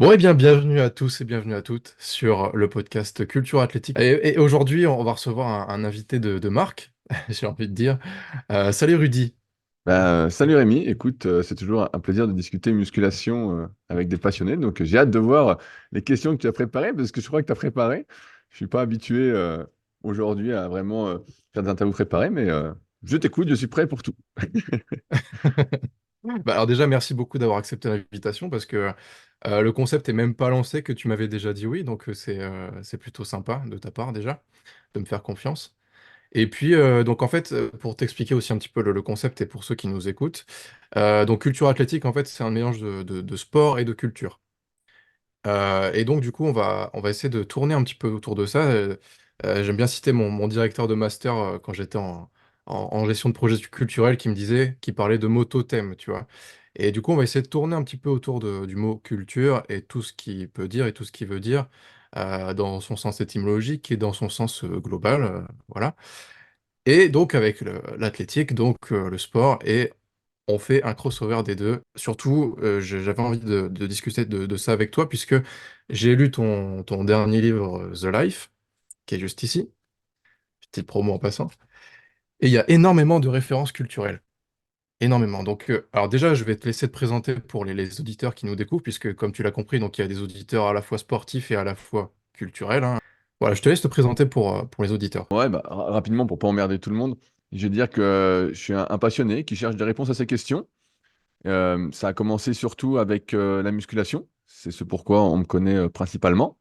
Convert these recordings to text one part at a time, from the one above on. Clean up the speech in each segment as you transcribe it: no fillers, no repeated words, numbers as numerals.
Bon, eh bien, bienvenue à tous et bienvenue à toutes sur le podcast Culture Athlétique. Et aujourd'hui, on va recevoir un invité de marque, j'ai envie de dire. Salut Rudy. Salut Rémi, écoute, c'est toujours un plaisir de discuter musculation avec des passionnés. Donc j'ai hâte de voir les questions que tu as préparées parce que je crois que tu as préparé. Je suis pas habitué aujourd'hui à vraiment faire des interviews préparées, mais je t'écoute, je suis prêt pour tout. Bah, alors déjà, merci beaucoup d'avoir accepté l'invitation parce que le concept est même pas lancé que tu m'avais déjà dit oui, donc c'est plutôt sympa de ta part déjà de me faire confiance. Et puis, donc en fait, pour t'expliquer aussi un petit peu le concept et pour ceux qui nous écoutent, donc culture athlétique, en fait, c'est un mélange de sport et de culture. Et donc, du coup, on va essayer de tourner un petit peu autour de ça. J'aime bien citer mon directeur de master quand j'étais en gestion de projet culturel qui me disait, qui parlait de mots totem, tu vois. Et du coup, on va essayer de tourner un petit peu autour du mot culture et tout ce qu'il peut dire et tout ce qu'il veut dire dans son sens étymologique et dans son sens global, voilà. Et donc, avec l'athlétique, donc le sport, et on fait un crossover des deux. Surtout, j'avais envie de discuter de ça avec toi, puisque j'ai lu ton dernier livre, The Life, qui est juste ici, petite promo en passant, et il y a énormément de références culturelles. Énormément. Donc, alors déjà, je vais te laisser te présenter pour les auditeurs qui nous découvrent, puisque comme tu l'as compris, donc il y a des auditeurs à la fois sportifs et à la fois culturels, hein. Voilà, je te laisse te présenter pour les auditeurs. Ouais, rapidement pour pas emmerder tout le monde, je vais dire que je suis un passionné qui cherche des réponses à ces questions. Ça a commencé surtout avec la musculation, c'est ce pourquoi on me connaît principalement.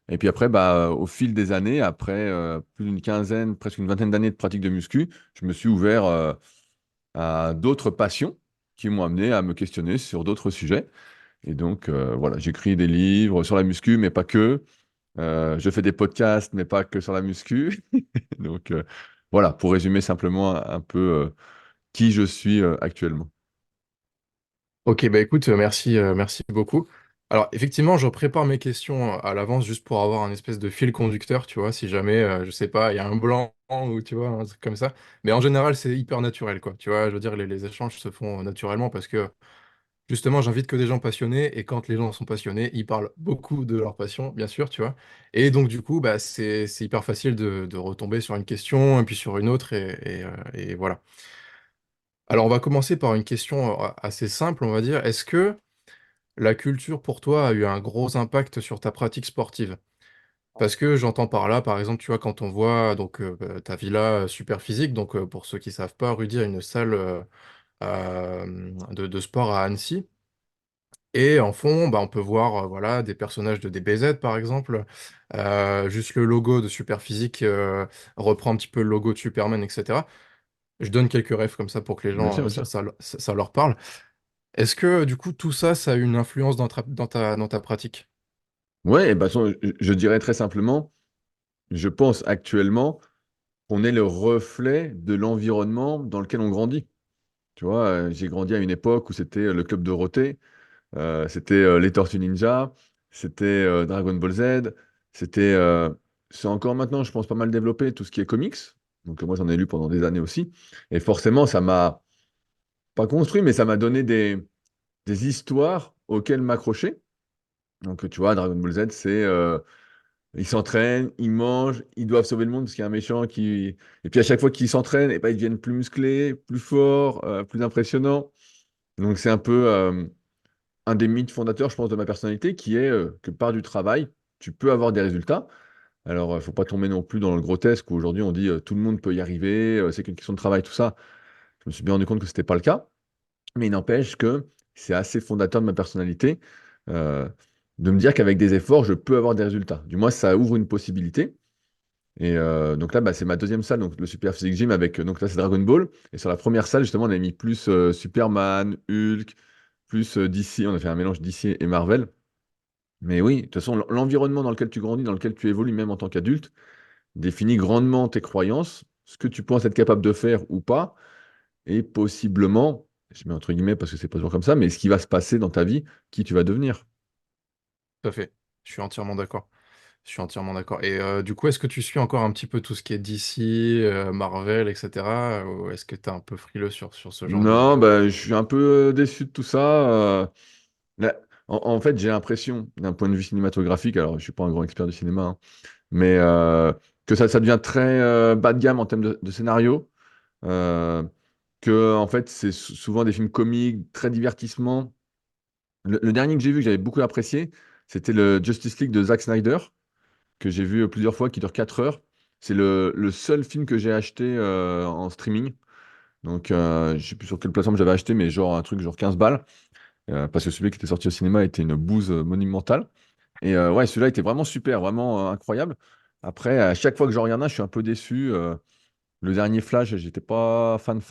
Et puis après, au fil des années, après plus d'une quinzaine, presque une vingtaine d'années de pratique de muscu, je me suis ouvert à d'autres passions qui m'ont amené à me questionner sur d'autres sujets. Et donc, voilà, j'écris des livres sur la muscu, mais pas que. Je fais des podcasts, mais pas que sur la muscu. Donc, voilà, pour résumer simplement un peu qui je suis actuellement. Ok, bah écoute, merci beaucoup. Alors effectivement, je prépare mes questions à l'avance juste pour avoir un espèce de fil conducteur, tu vois, si jamais, je sais pas, il y a un blanc ou tu vois, un truc comme ça. Mais en général, c'est hyper naturel, quoi. Tu vois, je veux dire, les échanges se font naturellement parce que justement, j'invite que des gens passionnés et quand les gens sont passionnés, ils parlent beaucoup de leur passion, bien sûr, tu vois. Et donc du coup, bah c'est hyper facile de retomber sur une question et puis sur une autre et voilà. Alors on va commencer par une question assez simple, on va dire. Est-ce que la culture pour toi a eu un gros impact sur ta pratique sportive? Parce que j'entends par là, par exemple, tu vois, quand on voit donc ta villa super physique, donc pour ceux qui savent pas, Rudy a une salle de sport à Annecy. Et en fond, bah, on peut voir voilà, des personnages de DBZ par exemple. Juste le logo de Superphysique reprend un petit peu le logo de Superman, etc. Je donne quelques refs comme ça pour que les Bien gens, sûr, bien sûr. ça leur parle. Est-ce que du coup tout ça, ça a eu une influence dans ta pratique? Ouais, et je dirais très simplement, je pense actuellement qu'on est le reflet de l'environnement dans lequel on grandit. Tu vois, j'ai grandi à une époque où c'était le club Dorothée, c'était les Tortues Ninja, c'était Dragon Ball Z, c'était, c'est encore maintenant, je pense, pas mal développé tout ce qui est comics. Donc moi, j'en ai lu pendant des années aussi. Et forcément, ça m'a pas construit, mais ça m'a donné des histoires auxquelles m'accrocher. Donc tu vois, Dragon Ball Z, c'est ils s'entraînent, ils mangent, ils doivent sauver le monde parce qu'il y a un méchant qui. Et puis à chaque fois qu'ils s'entraînent, et ben, ils deviennent plus musclés, plus forts, plus impressionnants. Donc c'est un peu un des mythes fondateurs, je pense, de ma personnalité, qui est que par du travail, tu peux avoir des résultats. Alors, il ne faut pas tomber non plus dans le grotesque où aujourd'hui on dit tout le monde peut y arriver, c'est qu'une question de travail, tout ça. Je me suis bien rendu compte que ce n'était pas le cas. Mais il n'empêche que c'est assez fondateur de ma personnalité euh, de me dire qu'avec des efforts, je peux avoir des résultats. Du moins, ça ouvre une possibilité. Et donc là, c'est ma deuxième salle, donc le Super Physique Gym avec, donc là c'est Dragon Ball. Et sur la première salle, justement, on a mis plus Superman, Hulk, plus DC, on a fait un mélange DC et Marvel. Mais oui, de toute façon, l'environnement dans lequel tu grandis, dans lequel tu évolues, même en tant qu'adulte, définit grandement tes croyances, ce que tu penses être capable de faire ou pas, et possiblement, je mets entre guillemets parce que c'est pas toujours comme ça, mais ce qui va se passer dans ta vie, qui tu vas devenir. Tout à fait. Je suis entièrement d'accord. Je suis entièrement d'accord. Et du coup, est-ce que tu suis encore un petit peu tout ce qui est DC, Marvel, etc. Ou est-ce que tu es un peu frileux sur ce genre Non, je suis un peu déçu de tout ça. En fait, j'ai l'impression, d'un point de vue cinématographique, alors je suis pas un grand expert du cinéma, hein, mais que ça devient très bas de gamme en termes de scénario. euh, que en fait, c'est souvent des films comiques, très divertissement. Le dernier que j'ai vu, que j'avais beaucoup apprécié, c'était le Justice League de Zack Snyder, que j'ai vu plusieurs fois, qui dure 4 heures. C'est le seul film que j'ai acheté en streaming. Donc, je sais plus sur quelle plateforme j'avais acheté, mais genre un truc genre 15 balles. Parce que celui qui était sorti au cinéma était une bouse monumentale. Et ouais, celui-là était vraiment super, vraiment incroyable. Après, à chaque fois que j'en regarde un, je suis un peu déçu. Le dernier Flash, j'étais pas fan.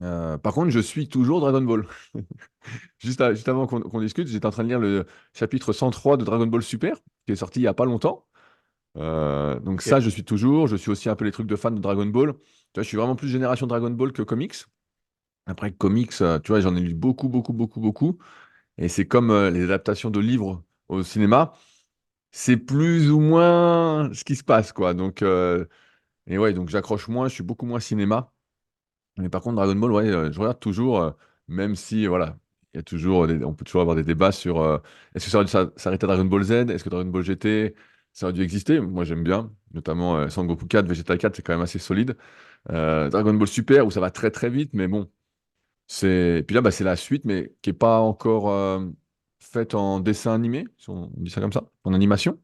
Par contre, je suis toujours Dragon Ball. Juste avant qu'on discute, j'étais en train de lire le chapitre 103 de Dragon Ball Super, qui est sorti il y a pas longtemps. Donc Ok. ça, je suis toujours. Je suis aussi un peu les trucs de fan de Dragon Ball. Tu vois, je suis vraiment plus génération Dragon Ball que comics. Après, comics, tu vois, j'en ai lu beaucoup, beaucoup, beaucoup, beaucoup. Et c'est comme les adaptations de livres au cinéma. C'est plus ou moins ce qui se passe, quoi. Donc, et ouais, donc j'accroche moins, je suis beaucoup moins cinéma. Mais par contre, Dragon Ball, ouais, je regarde toujours, même si, voilà, il y a toujours on peut toujours avoir des débats sur est-ce que ça aurait dû s'arrêter à Dragon Ball Z? Est-ce que Dragon Ball GT, ça aurait dû exister? Moi, j'aime bien, notamment Sangoku 4, Vegeta 4, c'est quand même assez solide. Dragon Ball Super, où ça va très très vite, mais bon, c'est. Et puis là, bah, c'est la suite, mais qui n'est pas encore faite en dessin animé, si on dit ça comme ça, en animation.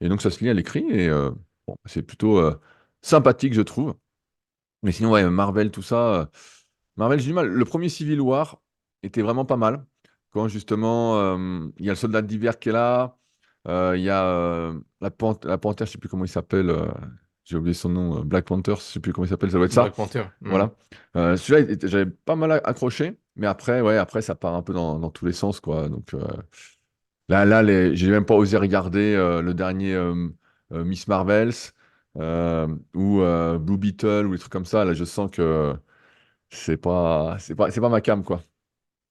Et donc, ça se lit à l'écrit, et bon, c'est plutôt sympathique, je trouve. Mais sinon, ouais, Marvel, tout ça. Marvel, j'ai du mal. Le premier Civil War était vraiment pas mal. Quand justement, il y a le soldat d'hiver qui est là, il y a la panthère, je sais plus comment il s'appelle, j'ai oublié son nom, Black Panther, je sais plus comment il s'appelle, ça doit être ça. Black Panther. Hmm. Voilà. Celui-là, j'avais pas mal accroché, mais après, ouais, après, ça part un peu dans tous les sens, quoi. Donc là, j'ai même pas osé regarder le dernier Miss Marvels ou Blue Beetle ou des trucs comme ça. Là, je sens que c'est pas ma cam, quoi.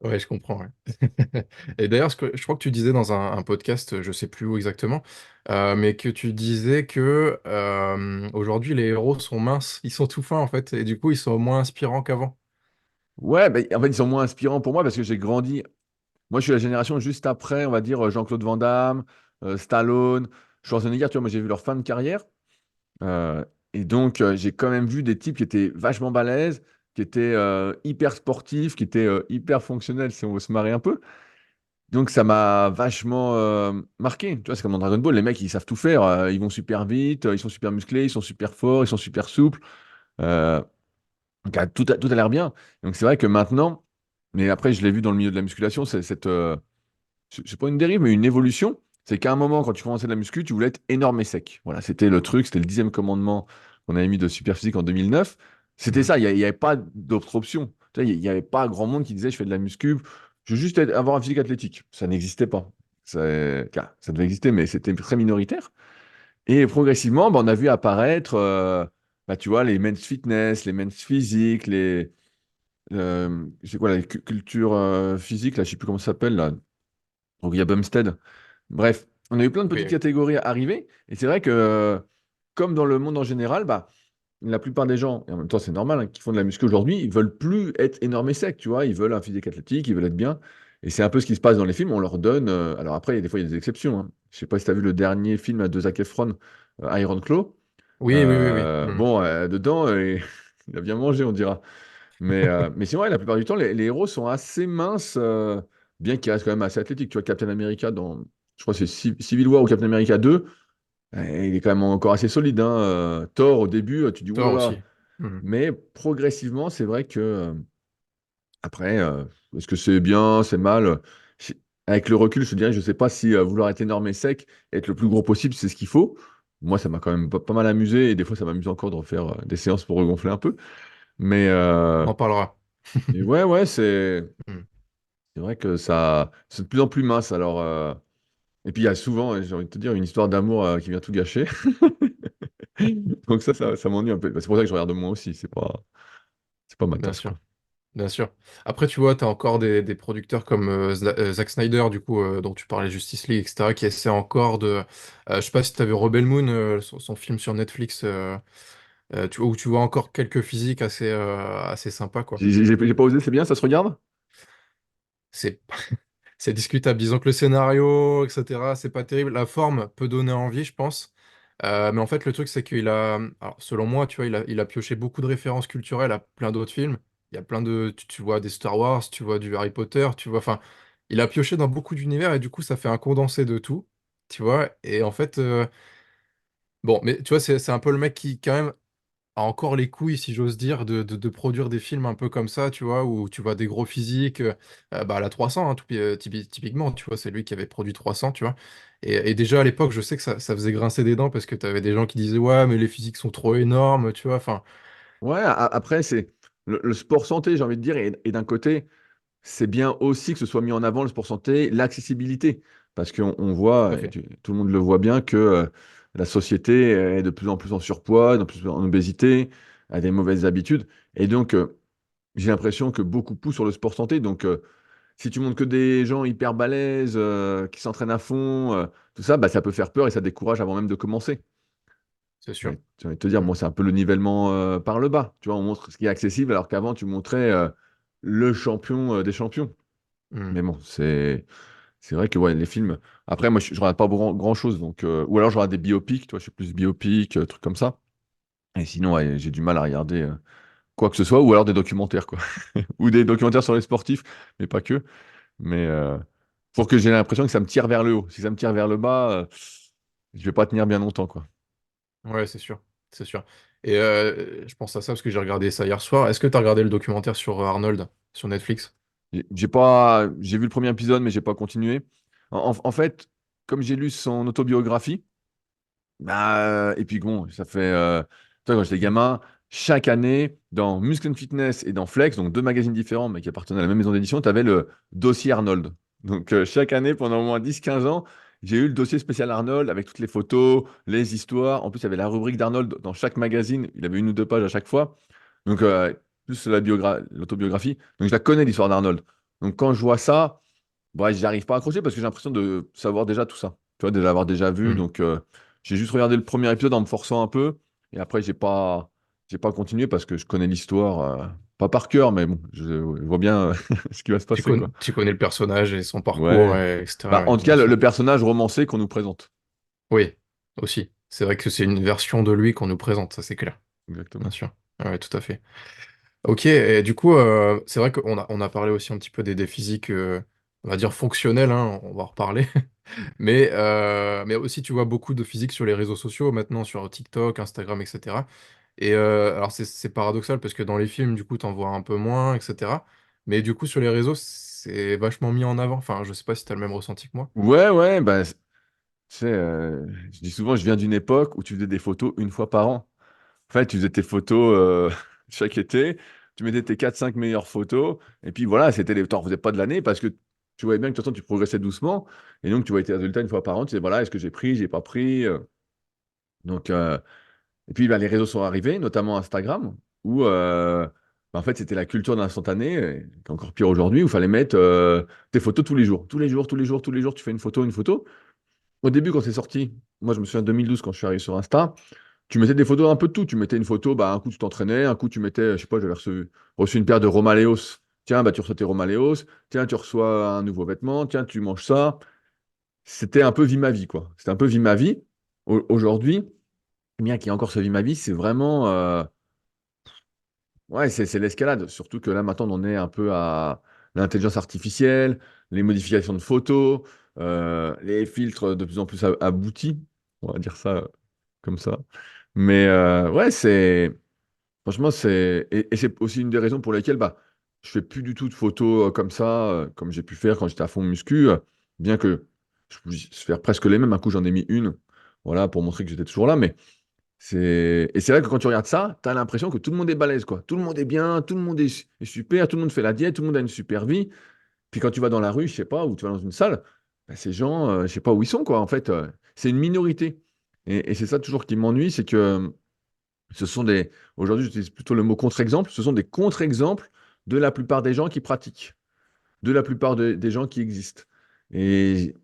Ouais, je comprends. Ouais. Et d'ailleurs, je crois que tu disais dans un podcast, je sais plus où exactement, mais que tu disais que aujourd'hui les héros sont minces, ils sont tout fins en fait, et du coup ils sont moins inspirants qu'avant. Ouais, bah, en fait, ils sont moins inspirants pour moi parce que j'ai grandi. Moi, je suis la génération juste après, on va dire Jean-Claude Van Damme, Stallone, Schwarzenegger. Tu vois, moi, j'ai vu leur fin de carrière. Euh, et donc, j'ai quand même vu des types qui étaient vachement balèzes, qui étaient hyper sportifs, qui étaient hyper fonctionnels, si on veut se marrer un peu. Donc, ça m'a vachement marqué. Tu vois, c'est comme dans Dragon Ball, les mecs, ils savent tout faire. Ils vont super vite, ils sont super musclés, ils sont super forts, ils sont super souples. Euh, donc, tout a l'air bien. Donc, c'est vrai que maintenant, mais après, je l'ai vu dans le milieu de la musculation, c'est cette, c'est pas une dérive, mais une évolution. C'est qu'à un moment, quand tu commençais de la muscu, tu voulais être énorme et sec. Voilà, c'était le truc, c'était le 10e commandement qu'on avait mis de Superphysique en 2009. C'était Mhm. ça, il n'y avait pas d'autre option. Tu vois, il n'y avait pas grand monde qui disait je fais de la muscu, je veux juste avoir un physique athlétique. Ça n'existait pas. Ça devait exister, mais c'était très minoritaire. Et progressivement, bah, on a vu apparaître, bah, tu vois, les men's fitness, les men's physique, c'est quoi, la culture physique, là, je sais plus comment ça s'appelle, là. Donc il y a Bumstead. Bref, on a eu plein de Oui, petites oui. catégories arriver. Et c'est vrai que, comme dans le monde en général, bah, la plupart des gens, et en même temps c'est normal, hein, qui font de la muscu aujourd'hui, ils veulent plus être énormes et secs, tu vois. Ils veulent un physique athlétique, ils veulent être bien. Et c'est un peu ce qui se passe dans les films. On leur donne. Alors après, des fois, il y a des exceptions, hein. Je sais pas si tu as vu le dernier film de Zac Efron, Iron Claw. Oui, oui, oui, oui. Mhm. Bon, dedans, il a bien mangé, on dira. Mais sinon, ouais, la plupart du temps, les héros sont assez minces, bien qu'ils restent quand même assez athlétiques. Tu vois, Captain America, je crois que c'est Civil War ou Captain America 2, il est quand même encore assez solide, hein. Thor, au début, tu dis, Thor oulala. aussi. Mhm. Mais progressivement, c'est vrai que, après, est-ce que c'est bien, c'est mal? Je- Avec le recul, je te dirais, je ne sais pas si vouloir être énorme et sec, être le plus gros possible, c'est ce qu'il faut. Moi, ça m'a quand même pas mal amusé, et des fois, ça m'amuse encore de refaire des séances pour regonfler un peu. Mais, On en parlera. mais ouais, ouais, c'est. Mhm. C'est vrai que ça, c'est de plus en plus mince. Alors, et puis il y a souvent, j'ai envie de te dire, une histoire d'amour qui vient tout gâcher. Donc ça m'ennuie un peu. Bah, c'est pour ça que je regarde moins aussi. C'est pas ma Bien tasse, sûr. quoi. Bien sûr. Après, tu vois, tu as encore des producteurs comme Zack Snyder, du coup, dont tu parlais, Justice League, etc., qui essaient encore de. Je sais pas si tu as vu Rebel Moon, son film sur Netflix, où tu vois encore quelques physiques assez sympas, quoi. J'ai pas osé, c'est bien, ça se regarde? C'est c'est discutable. Disons que le scénario, etc., c'est pas terrible. La forme peut donner envie, je pense. Mais en fait, le truc, c'est qu'il a, alors, selon moi, tu vois, il a pioché beaucoup de références culturelles à plein d'autres films. Il y a plein de, tu vois des Star Wars, tu vois du Harry Potter, tu vois, enfin, il a pioché dans beaucoup d'univers et du coup, ça fait un condensé de tout, tu vois. Et en fait, bon, mais tu vois, c'est un peu le mec qui, quand même, a encore les couilles, si j'ose dire, de produire des films un peu comme ça, tu vois, où tu vois des gros physiques, bah, à la 300, hein, typiquement, tu vois, c'est lui qui avait produit 300, tu vois. Et déjà à l'époque, je sais que ça faisait grincer des dents parce que tu avais des gens qui disaient, ouais, mais les physiques sont trop énormes, tu vois, enfin, Ouais, après, c'est le sport santé, j'ai envie de dire, et d'un côté, c'est bien aussi que ce soit mis en avant le sport santé, l'accessibilité. Parce qu'on tout voit, à fait. tout le monde le voit bien, que la société est de plus en plus en surpoids, de plus en plus en obésité, a des mauvaises habitudes. Et donc, j'ai l'impression que beaucoup poussent sur le sport santé. Donc, si tu montres que des gens hyper balèzes, qui s'entraînent à fond, tout ça, bah, ça peut faire peur et ça décourage avant même de commencer. C'est sûr. J'ai envie de te dire, Mm. bon, c'est un peu le nivellement par le bas. Tu vois, on montre ce qui est accessible alors qu'avant, tu montrais le champion des champions. Mm. Mais bon, c'est vrai que ouais, les films. Après, moi, je regarde pas grand-chose. Donc, ou alors, je regarde des biopics. Toi, je suis plus biopic, trucs comme ça. Et sinon, ouais, j'ai du mal à regarder quoi que ce soit. Ou alors des documentaires, quoi. Ou des documentaires sur les sportifs, mais pas que. Mais pour que j'ai l'impression que ça me tire vers le haut. Si ça me tire vers le bas, je vais pas tenir bien longtemps, quoi. Ouais, c'est sûr. C'est sûr. Et je pense à ça parce que j'ai regardé ça hier soir. Est-ce que tu as regardé le documentaire sur Arnold sur Netflix? J'ai vu le premier épisode, mais j'ai pas continué. En fait, comme j'ai lu son autobiographie, bah, et puis bon, ça fait, tu vois, quand j'étais gamin, chaque année, dans Muscle and Fitness et dans Flex, donc deux magazines différents, mais qui appartenaient à la même maison d'édition, tu avais le dossier Arnold. Donc, chaque année, pendant au moins 10 15 ans, j'ai eu le dossier spécial Arnold avec toutes les photos, les histoires. En plus, il y avait la rubrique d'Arnold dans chaque magazine. Il avait une ou deux pages à chaque fois. Donc, plus l'autobiographie. Donc, je la connais, l'histoire d'Arnold. Donc, quand je vois ça, ouais, j'arrive pas à accrocher parce que j'ai l'impression de savoir déjà tout ça. Tu vois, de l'avoir déjà vu. Mm. Donc, j'ai juste regardé le premier épisode en me forçant un peu. Et après, j'ai pas continué parce que je connais l'histoire, pas par cœur, mais bon, je vois bien ce qui va se passer, quoi. Tu connais le personnage et son parcours, Ouais. etc. Bah, Ouais, en tout bien cas, le sûr. personnage romancé qu'on nous présente. Oui, aussi. C'est vrai que c'est une version de lui qu'on nous présente, ça c'est clair. Bien Exactement. sûr. Ouais, tout à fait. Ok, et du coup, c'est vrai qu'on a parlé aussi un petit peu des physiques, on va dire fonctionnels, hein, on va en reparler. Mais aussi, tu vois beaucoup de physique sur les réseaux sociaux, maintenant sur TikTok, Instagram, etc. Et alors, c'est paradoxal parce que dans les films, du coup, t'en vois un peu moins, etc. Mais du coup, sur les réseaux, c'est vachement mis en avant. Enfin, je sais pas si t'as le même ressenti que moi. Ouais, ouais, bah, tu sais, je dis souvent, je viens d'une époque où tu faisais des photos une fois par an. En fait, tu faisais tes photos chaque été, tu mettais tes 4 5 meilleures photos, et puis voilà, c'était les. T'en faisais pas de l'année parce que tu voyais bien que de toute façon, tu progressais doucement, et donc tu voyais tes résultats une fois par an, tu disais voilà, est-ce que j'ai pris, j'ai pas pris. Donc, et puis bah, les réseaux sont arrivés, notamment Instagram, où bah, en fait, c'était la culture de l'instantané, qui est encore pire aujourd'hui, où il fallait mettre tes photos tous les jours. Tous les jours, tous les jours, tous les jours, tu fais une photo, une photo. Au début, quand c'est sorti, moi je me souviens de 2012 quand je suis arrivé sur Insta. Tu mettais des photos un peu de tout. Tu mettais une photo, bah, un coup tu t'entraînais, un coup tu mettais, je sais pas, j'avais reçu une paire de Romaléos. Tiens, bah, tu reçois tes Romaléos. Tiens, tu reçois un nouveau vêtement. Tiens, tu manges ça. C'était un peu vie ma vie, quoi. C'était un peu vie ma vie. Aujourd'hui, bien qu'il y ait encore ce vie ma vie, c'est vraiment, ouais, c'est l'escalade. Surtout que là, maintenant, on en est un peu à l'intelligence artificielle, les modifications de photos, les filtres de plus en plus aboutis. On va dire ça comme ça. Mais ouais, c'est. Franchement, c'est. Et c'est aussi une des raisons pour lesquelles bah, je fais plus du tout de photos comme ça, comme j'ai pu faire quand j'étais à fond muscu. Bien que je puisse faire presque les mêmes. Un coup, j'en ai mis une, voilà, pour montrer que j'étais toujours là. Mais et c'est vrai que quand tu regardes ça, tu as l'impression que tout le monde est balèze, quoi. Tout le monde est bien, tout le monde est super, tout le monde fait la diète, tout le monde a une super vie. Puis quand tu vas dans la rue, je sais pas, ou tu vas dans une salle, bah, ces gens, je sais pas où ils sont, quoi. En fait, c'est une minorité. Et c'est ça toujours qui m'ennuie, c'est que ce sont des. Aujourd'hui, j'utilise plutôt le mot contre-exemple. Ce sont des contre-exemples de la plupart des gens qui pratiquent, de la plupart des gens qui existent. Et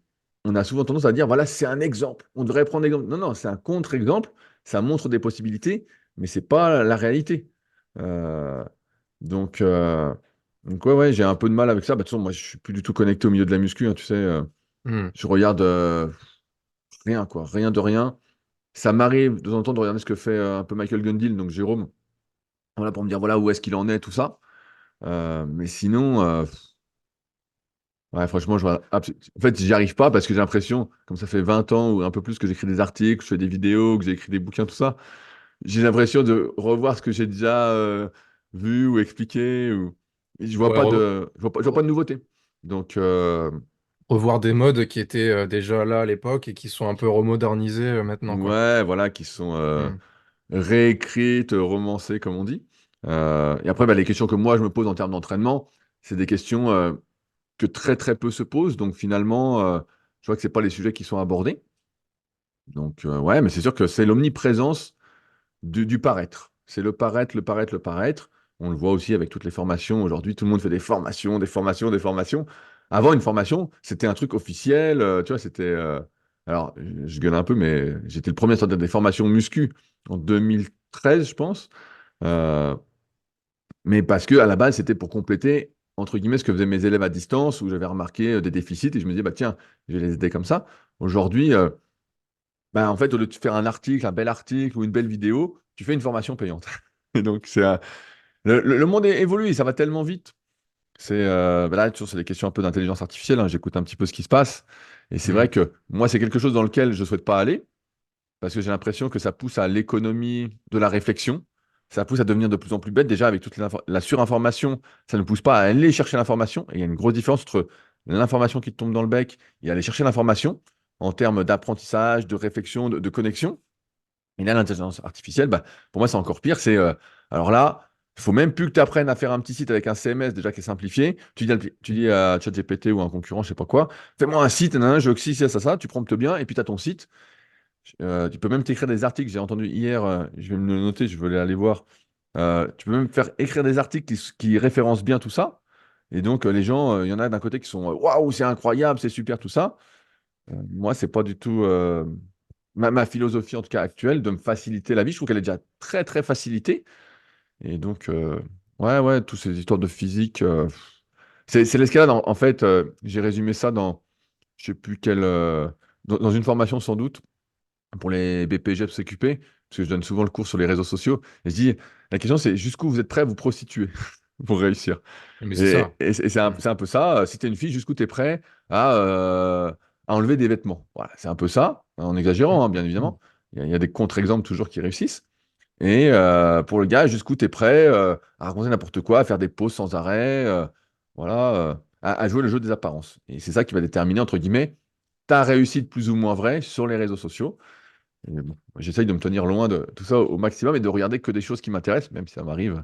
on a souvent tendance à dire, voilà, c'est un exemple. On devrait prendre exemple. Non, non, c'est un contre-exemple. Ça montre des possibilités, mais c'est pas la réalité. Euh, donc, Donc ouais, ouais, j'ai un peu de mal avec ça. Bah, de toute façon, moi, je suis plus du tout connecté au milieu de la muscu, hein, tu sais. Hmm. Je regarde rien, quoi. Rien de rien. Ça m'arrive de temps en temps de regarder ce que fait un peu Michael Gundil, donc Jérôme, voilà, pour me dire voilà où est-ce qu'il en est, tout ça. Mais sinon, ouais, franchement, en fait, j'y arrive pas parce que j'ai l'impression, comme ça fait 20 ans ou un peu plus que j'écris des articles, je fais des vidéos, que j'ai écrit des bouquins, tout ça, j'ai l'impression de revoir ce que j'ai déjà vu ou expliqué. Et je vois Ouais, pas je vois pas de nouveauté. Donc, revoir des modes qui étaient déjà là à l'époque et qui sont un peu remodernisés maintenant, quoi. ouais, voilà, qui sont Hmm. réécrites, romancées, comme on dit. Et après, bah, les questions que moi, je me pose en termes d'entraînement, c'est des questions que très, très peu se posent. Donc, finalement, je vois que c'est pas les sujets qui sont abordés. Donc, ouais, mais c'est sûr que c'est l'omniprésence du paraître. C'est le paraître, le paraître, le paraître. On le voit aussi avec toutes les formations. Aujourd'hui, tout le monde fait des formations, des formations, des formations. Avant, une formation, c'était un truc officiel. Tu vois, c'était. Alors, je gueule un peu, mais j'étais le premier à sortir des formations muscu en 2013, je pense. Euh, mais parce que à la base, c'était pour compléter, entre guillemets, ce que faisaient mes élèves à distance, où j'avais remarqué des déficits et je me disais, bah tiens, je vais les aider comme ça. Aujourd'hui, bah, en fait, au lieu de faire un article, un bel article ou une belle vidéo, tu fais une formation payante. Et donc, le monde évolue, ça va tellement vite. Bah là, toujours, c'est des questions un peu d'intelligence artificielle, hein. J'écoute un petit peu ce qui se passe. Et c'est Hmm. vrai que moi, c'est quelque chose dans lequel je ne souhaite pas aller, parce que j'ai l'impression que ça pousse à l'économie de la réflexion. Ça pousse à devenir de plus en plus bête. Déjà, avec toute la surinformation, ça ne pousse pas à aller chercher l'information. Et il y a une grosse différence entre l'information qui te tombe dans le bec et aller chercher l'information en termes d'apprentissage, de réflexion, de connexion. Et là, l'intelligence artificielle, bah, pour moi, c'est encore pire. Alors là, il faut même plus que tu apprennes à faire un petit site avec un CMS déjà qui est simplifié. Tu dis à ChatGPT ou à un concurrent, je sais pas quoi, fais-moi un site, nanana, je veux que ci, ça, tu promptes bien, et puis tu as ton site. Tu peux même t'écrire des articles. J'ai entendu hier, je vais me le noter, je vais aller voir. Tu peux même faire écrire des articles qui référencent bien tout ça. Et donc, les gens, il y en a d'un côté qui sont waouh, c'est incroyable, c'est super, tout ça. Moi, c'est pas du tout ma philosophie, en tout cas actuelle, de me faciliter la vie. Je trouve qu'elle est déjà très, très facilitée. Et donc, ouais, ouais, toutes ces histoires de physique, c'est l'escalade. En fait, j'ai résumé ça dans, je sais plus quelle, dans une formation sans doute pour les BPGEP CQP, parce que je donne souvent le cours sur les réseaux sociaux. Et je dis, la question, c'est jusqu'où vous êtes prêt à vous prostituer pour réussir. Mais c'est Et, ça. et Hmm. c'est un peu ça. Si tu es une fille, jusqu'où tu es prêt à enlever des vêtements. Voilà, c'est un peu ça, en exagérant, hein, bien Hmm. évidemment. Il y a des contre-exemples toujours qui réussissent. Et pour le gars, jusqu'où tu es prêt à raconter n'importe quoi, à faire des pauses sans arrêt, voilà, à jouer le jeu des apparences. Et c'est ça qui va déterminer, entre guillemets, ta réussite plus ou moins vraie sur les réseaux sociaux. Et bon, j'essaye de me tenir loin de tout ça au maximum et de regarder que des choses qui m'intéressent, même si ça m'arrive,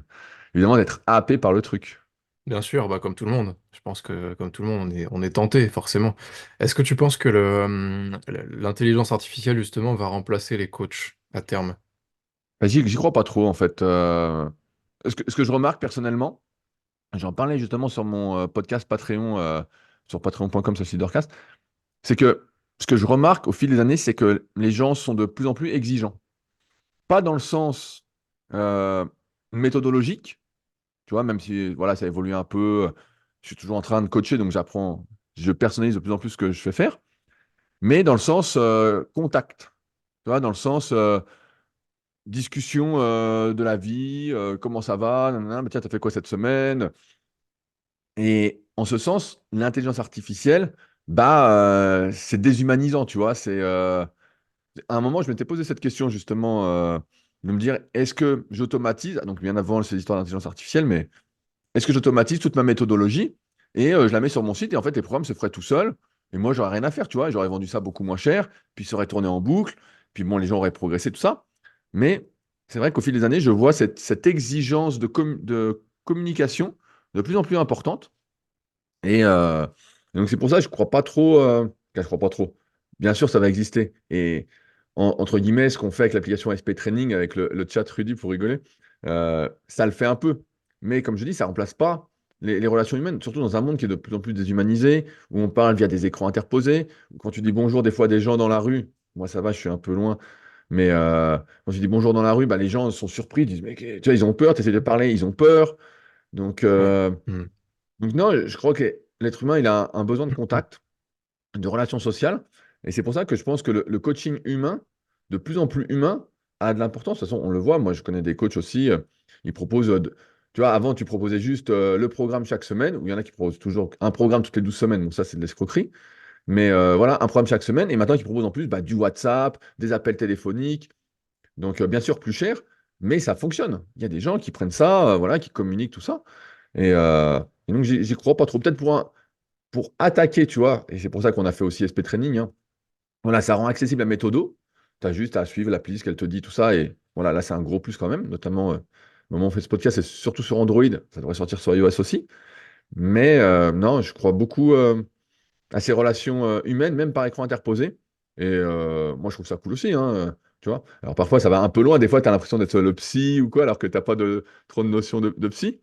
évidemment, d'être happé par le truc. Bien sûr, bah, comme tout le monde. Je pense que comme tout le monde, on est tenté, forcément. Est-ce que tu penses que l'intelligence artificielle, justement, va remplacer les coachs à terme? Bah, j'y crois pas trop, en fait. Ce que je remarque personnellement, j'en parlais justement sur mon podcast Patreon, sur patreon.com, c'est que ce que je remarque au fil des années, c'est que les gens sont de plus en plus exigeants. Pas dans le sens euh, méthodologique, tu vois, même si voilà, ça évolue un peu. Je suis toujours en train de coacher, donc je personnalise de plus en plus ce que je fais faire, mais dans le sens contact, tu vois, dans le sens discussion de la vie, comment ça va, nanana, mais tiens, t'as fait quoi cette semaine? Et en ce sens, l'intelligence artificielle, bah, c'est déshumanisant, tu vois. À un moment, je m'étais posé cette question justement, de me dire, est-ce que j'automatise, donc bien avant ces histoires d'intelligence artificielle, mais est-ce que j'automatise toute ma méthodologie et je la mets sur mon site et en fait, les programmes se feraient tout seuls et moi, j'aurais rien à faire, tu vois. J'aurais vendu ça beaucoup moins cher, puis ça aurait tourné en boucle, puis bon, les gens auraient progressé, tout ça. Mais c'est vrai qu'au fil des années, je vois cette exigence de communication de plus en plus importante. Et donc, c'est pour ça que je crois pas trop. Je crois pas trop. Bien sûr, ça va exister. Et entre guillemets, ce qu'on fait avec l'application ASP Training, avec le chat Rudy pour rigoler, ça le fait un peu. Mais comme je dis, ça remplace pas les relations humaines, surtout dans un monde qui est de plus en plus déshumanisé, où on parle via des écrans interposés. Où quand tu dis bonjour des fois à des gens dans la rue, moi ça va, je suis un peu loin. Mais quand tu dis bonjour dans la rue, bah, les gens sont surpris, ils disent, mais tu vois, ils ont peur, tu essaies de parler, ils ont peur. Donc, Ouais. Hmm. Donc non, je crois que l'être humain, il a un besoin de contact, de relations sociales. Et c'est pour ça que je pense que le coaching humain, de plus en plus humain, a de l'importance. De toute façon, on le voit. Moi, je connais des coachs aussi. Ils proposent, tu vois, avant, tu proposais juste le programme chaque semaine, ou il y en a qui proposent toujours un programme toutes les 12 semaines. Donc ça, c'est de l'escroquerie. Mais voilà, un programme chaque semaine. Et maintenant, ils proposent en plus du WhatsApp, des appels téléphoniques. Donc, bien sûr, plus cher, mais ça fonctionne. Il y a des gens qui prennent ça, voilà, qui communiquent tout ça. Et donc, j'y crois pas trop. Peut-être pour attaquer, tu vois, et c'est pour ça qu'on a fait aussi SP Training, hein. Voilà, ça rend accessible la méthodo. Tu as juste à suivre l'appli, ce qu'elle te dit, tout ça. Et voilà, là, c'est un gros plus quand même, notamment au moment où on fait ce podcast, c'est surtout sur Android. Ça devrait sortir sur iOS aussi. Mais non, je crois beaucoup à ces relations humaines, même par écran interposé. Et moi, je trouve ça cool aussi, hein, tu vois. Alors parfois, ça va un peu loin. Des fois, tu as l'impression d'être le psy ou quoi, alors que tu n'as pas trop de notion de psy.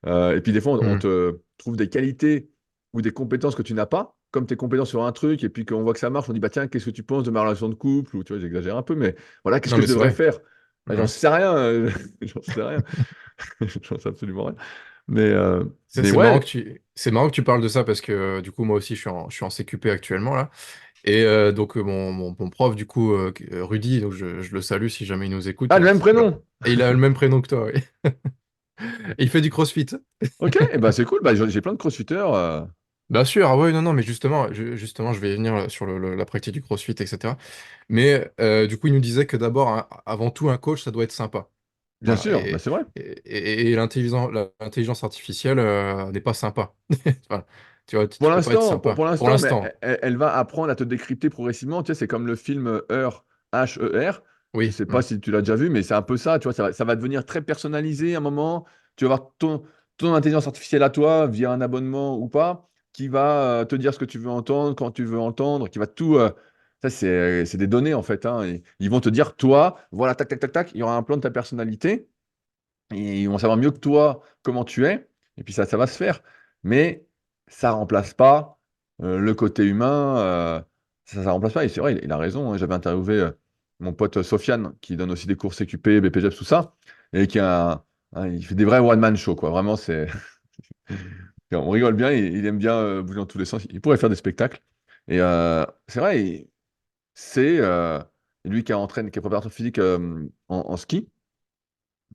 Et puis des fois, on Hmm. te trouve des qualités ou des compétences que tu n'as pas, comme tes compétences sur un truc, et puis qu'on voit que ça marche, on dit, bah tiens, qu'est-ce que tu penses de ma relation de couple? Ou tu vois, j'exagère un peu, mais voilà, qu'est-ce Non, que je mais c'est devrais vrai. faire? Bah, j'en Hmm. sais rien, j'en sais rien, j'en sais absolument rien. Mais, euh, C'est mais c'est marrant que ouais, tu parles de ça parce que du coup moi aussi je suis en CQP actuellement là et donc mon prof du coup Rudy, donc je le salue si jamais il nous écoute. ah, le même prénom. Et il a le même prénom que toi, oui. Et il fait du CrossFit. Ok, et bah c'est cool, bah, j'ai plein de crossfitters. Bien sûr, ah ouais, non, non, mais justement, je vais y venir sur la pratique du CrossFit, etc. Mais du coup, il nous disait que d'abord, avant tout, un coach, ça doit être sympa. Bien Voilà. sûr, bah c'est vrai. Et l'intelligence artificielle n'est pas sympa. Voilà. Tu vois, Pour tu peux pas être l'instant, sympa. pour Pour l'instant, mais l'instant, elle va apprendre à te décrypter progressivement. Tu sais, c'est comme le film Her, H-E-R. Je oui. sais pas si tu l'as déjà vu, mais c'est un peu ça. Tu vois, ça va devenir très personnalisé à un moment. Tu vas avoir ton intelligence artificielle à toi, via un abonnement ou pas, qui va te dire ce que tu veux entendre, quand tu veux entendre, qui va tout. Ça, c'est des données, en fait, hein. Et ils vont te dire, toi, voilà, tac, tac, tac, tac, il y aura un plan de ta personnalité. Et ils vont savoir mieux que toi comment tu es, et puis ça va se faire. Mais ça remplace pas le côté humain, ça remplace pas. Et c'est vrai, il a raison, hein. J'avais interviewé mon pote Sofiane, qui donne aussi des cours CQP, BPJEPS, tout ça, et il fait des vrais one-man show, quoi. Vraiment, c'est, on rigole bien, il aime bien bouger dans tous les sens. Il pourrait faire des spectacles. Et c'est vrai, c'est lui qui est préparateur physique en ski.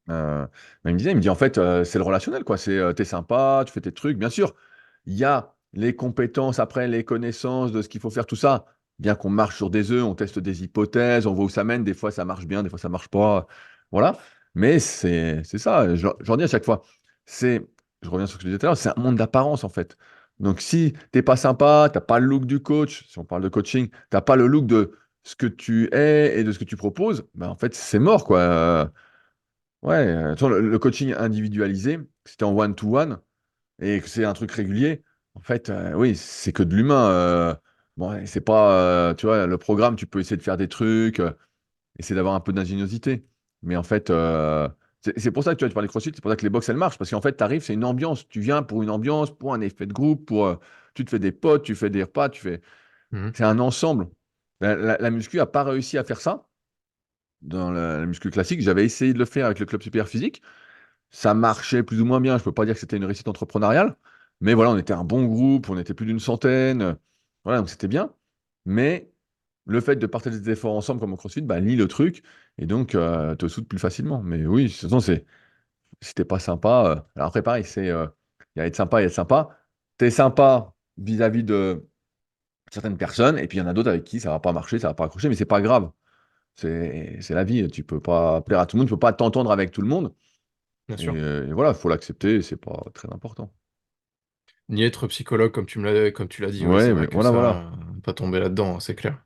Euh, il me disait, il me dit en fait, c'est le relationnel, quoi. C'est t'es sympa, tu fais tes trucs. Bien sûr, il y a les compétences, après les connaissances de ce qu'il faut faire, tout ça. Bien qu'on marche sur des œufs, on teste des hypothèses, on voit où ça mène. Des fois, ça marche bien, des fois, ça marche pas. Voilà. Mais c'est ça. J'en dis à chaque fois. C'est, je reviens sur ce que je disais tout à l'heure, c'est un monde d'apparence, en fait. Donc, si t'es pas sympa, t'as pas le look du coach, si on parle de coaching, t'as pas le look de ce que tu es et de ce que tu proposes, ben, en fait, c'est mort, quoi. Ouais, de toute façon, le coaching individualisé, si t'es en one-to-one et que c'est un truc régulier, en fait, oui, c'est que de l'humain. Bon, et c'est pas, tu vois, le programme, tu peux essayer de faire des trucs, essayer d'avoir un peu d'ingéniosité. Mais en fait, c'est pour ça que tu vois, tu parles des CrossFit, c'est pour ça que les box, elles marchent. Parce qu'en fait, tu arrives, c'est une ambiance. Tu viens pour une ambiance, pour un effet de groupe, tu te fais des potes, tu fais des repas, Mhm. c'est un ensemble. La muscu a pas réussi à faire ça dans la muscu classique. J'avais essayé de le faire avec le club super physique. Ça marchait plus ou moins bien. Je peux pas dire que c'était une réussite entrepreneuriale, mais voilà, on était un bon groupe, on était plus d'une centaine. Voilà, donc c'était bien. Mais le fait de partager des efforts ensemble comme au CrossFit, bah, lie le truc et donc te soude plus facilement. Mais oui, de toute façon, si t'es pas sympa, alors après pareil, il y a être sympa et être sympa. T'es sympa vis-à-vis de certaines personnes, et puis il y en a d'autres avec qui ça va pas marcher, ça va pas accrocher, mais c'est pas grave. C'est la vie. Tu peux pas plaire à tout le monde, tu peux pas t'entendre avec tout le monde. Bien sûr. Et voilà, il faut l'accepter, c'est pas très important. Ni être psychologue comme tu l'as dit, oui, c'est Ouais, mais vrai que voilà, voilà. ça, pas tomber là-dedans, hein, c'est clair.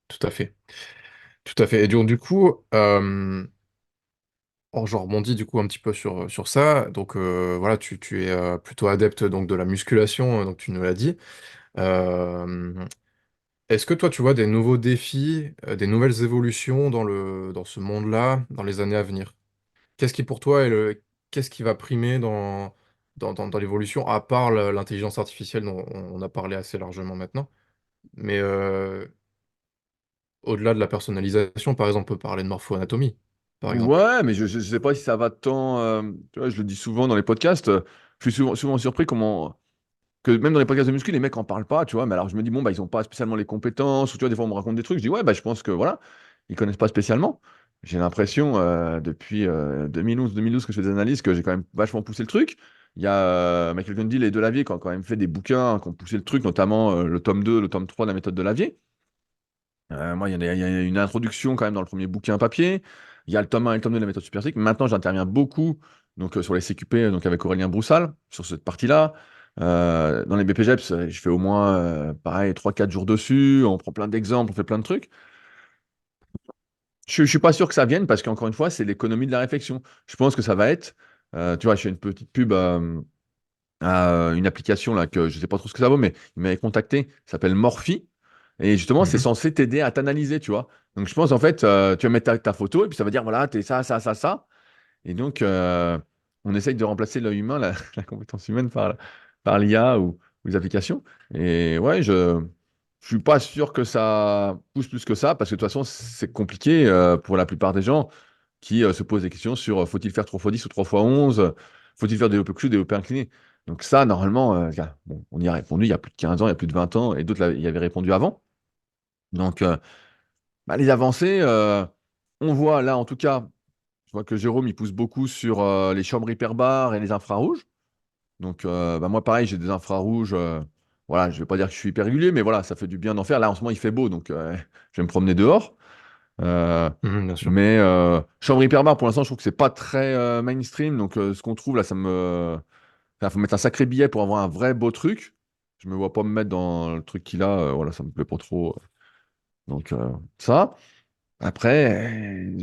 Tout à fait. Tout à fait. Et donc, du coup, je rebondis du coup un petit peu sur ça. Donc voilà, tu es plutôt adepte donc de la musculation, donc tu nous l'as dit. Euh, Est-ce que toi tu vois des nouveaux défis, des nouvelles évolutions dans ce monde-là, dans les années à venir? Qu'est-ce qui pour toi qu'est-ce qui va primer dans l'évolution, à part l'intelligence artificielle dont on a parlé assez largement maintenant? Mais au-delà de la personnalisation, par exemple, on peut parler de morpho-anatomie, par exemple. Ouais, mais je sais pas si ça va tant. Tu vois, je le dis souvent dans les podcasts. je suis souvent surpris comment que même dans les podcasts de muscu, les mecs en parlent pas, tu vois. Mais alors je me dis, bon, bah, ils ont pas spécialement les compétences, ou tu vois, des fois on me raconte des trucs, je dis, ouais, bah, je pense que voilà, ils connaissent pas spécialement. J'ai l'impression, depuis 2011-2012 que je fais des analyses, que j'ai quand même vachement poussé le truc. Il y a Michael Gundil et Delavier qui ont quand même fait des bouquins, qui ont poussé le truc, notamment le tome 2, le tome 3 de la méthode de Lavier. Moi, il y a une introduction quand même dans le premier bouquin papier. Il y a le tome 1 et le tome 2 de la méthode superphysique. Maintenant, j'interviens beaucoup donc, sur les CQP, donc avec Aurélien Broussal, sur cette partie-là. Dans les BPGEPS, je fais au moins, pareil, 3-4 jours dessus. On prend plein d'exemples, on fait plein de trucs. Je ne suis pas sûr que ça vienne parce qu'encore une fois, c'est l'économie de la réflexion. Je pense que ça va être, tu vois, je fais une petite pub à une application là, que je ne sais pas trop ce que ça vaut, mais il m'avait contacté, ça s'appelle Morphy. Et justement, c'est Mhm. censé t'aider à t'analyser, tu vois. Donc je pense en fait, tu vas mettre ta photo et puis ça va dire, voilà, t'es ça, ça, ça, ça. Et donc, on essaye de remplacer l'œil humain, la compétence humaine, par l'IA ou les applications. Et ouais, je ne suis pas sûr que ça pousse plus que ça, parce que de toute façon, c'est compliqué pour la plupart des gens qui se posent des questions sur faut-il faire 3x10 ou 3x11, faut-il faire développé couché, développé incliné. Donc ça, normalement, bon, on y a répondu il y a plus de 15 ans, il y a plus de 20 ans, et d'autres y avaient répondu avant. Donc, bah, les avancées, on voit là, en tout cas, je vois que Jérôme, il pousse beaucoup sur les chambres hyperbares et les infrarouges. Donc, bah, moi, pareil, j'ai des infrarouges. Voilà, je vais pas dire que je suis hyper régulier, mais voilà, ça fait du bien d'en faire. Là, en ce moment, il fait beau, donc je vais me promener dehors. Euh, Mhm, bien sûr. mais chambre hyperbar, pour l'instant, je trouve que c'est pas très mainstream. Donc, ce qu'on trouve là, ça me. Enfin, faut mettre un sacré billet pour avoir un vrai beau truc. Je me vois pas me mettre dans le truc qu'il a. Voilà, ça me plaît pas trop. Donc, ça. Après,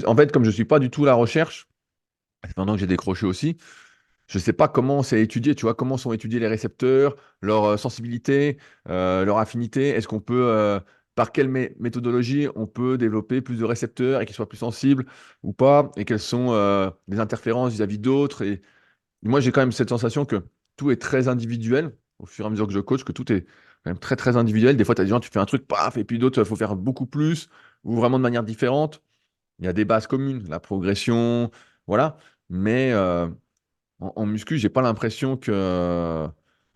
en fait, comme je suis pas du tout à la recherche, pendant que j'ai décroché aussi, je sais pas comment c'est étudié, tu vois, comment sont étudiés les récepteurs, leur sensibilité, leur affinité. Est-ce qu'on peut, par quelle méthodologie, on peut développer plus de récepteurs et qu'ils soient plus sensibles ou pas? Et quelles sont les interférences vis-à-vis d'autres? Et moi, j'ai quand même cette sensation que tout est très individuel au fur et à mesure que je coach, que tout est quand même très, très individuel. Des fois, tu as des gens, tu fais un truc, paf, et puis d'autres, il faut faire beaucoup plus ou vraiment de manière différente. Il y a des bases communes, la progression, voilà. Mais en muscu, j'ai pas l'impression que,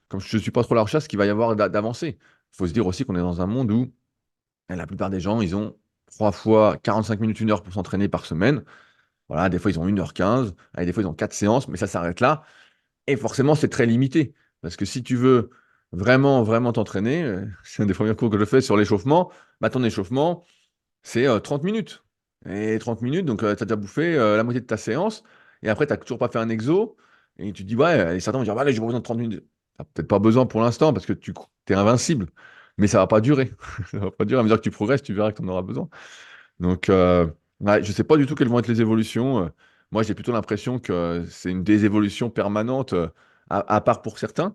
comme je ne suis pas trop à la recherche, qu'il va y avoir d'avancées. Il faut se dire aussi qu'on est dans un monde où la plupart des gens, ils ont 3 fois 45 minutes, 1 heure pour s'entraîner par semaine. Voilà, des fois, ils ont 1h15, et des fois, ils ont 4 séances, mais ça s'arrête là. Et forcément, c'est très limité. Parce que si tu veux vraiment, vraiment t'entraîner, c'est un des premiers cours que je fais sur l'échauffement, bah, ton échauffement, c'est 30 minutes. Et 30 minutes, donc tu as déjà bouffé la moitié de ta séance. Et après, tu n'as toujours pas fait un exo. Et tu te dis, ouais, et certains vont dire, bah, là, j'ai pas besoin de 30 minutes. Tu n'as peut-être pas besoin pour l'instant parce que tu es invincible. Mais ça va pas durer. Ça va pas durer. À mesure que tu progresses, tu verras que tu en auras besoin. Donc, ouais, je sais pas du tout quelles vont être les évolutions. Moi, j'ai plutôt l'impression que c'est une désévolution permanente, à part pour certains.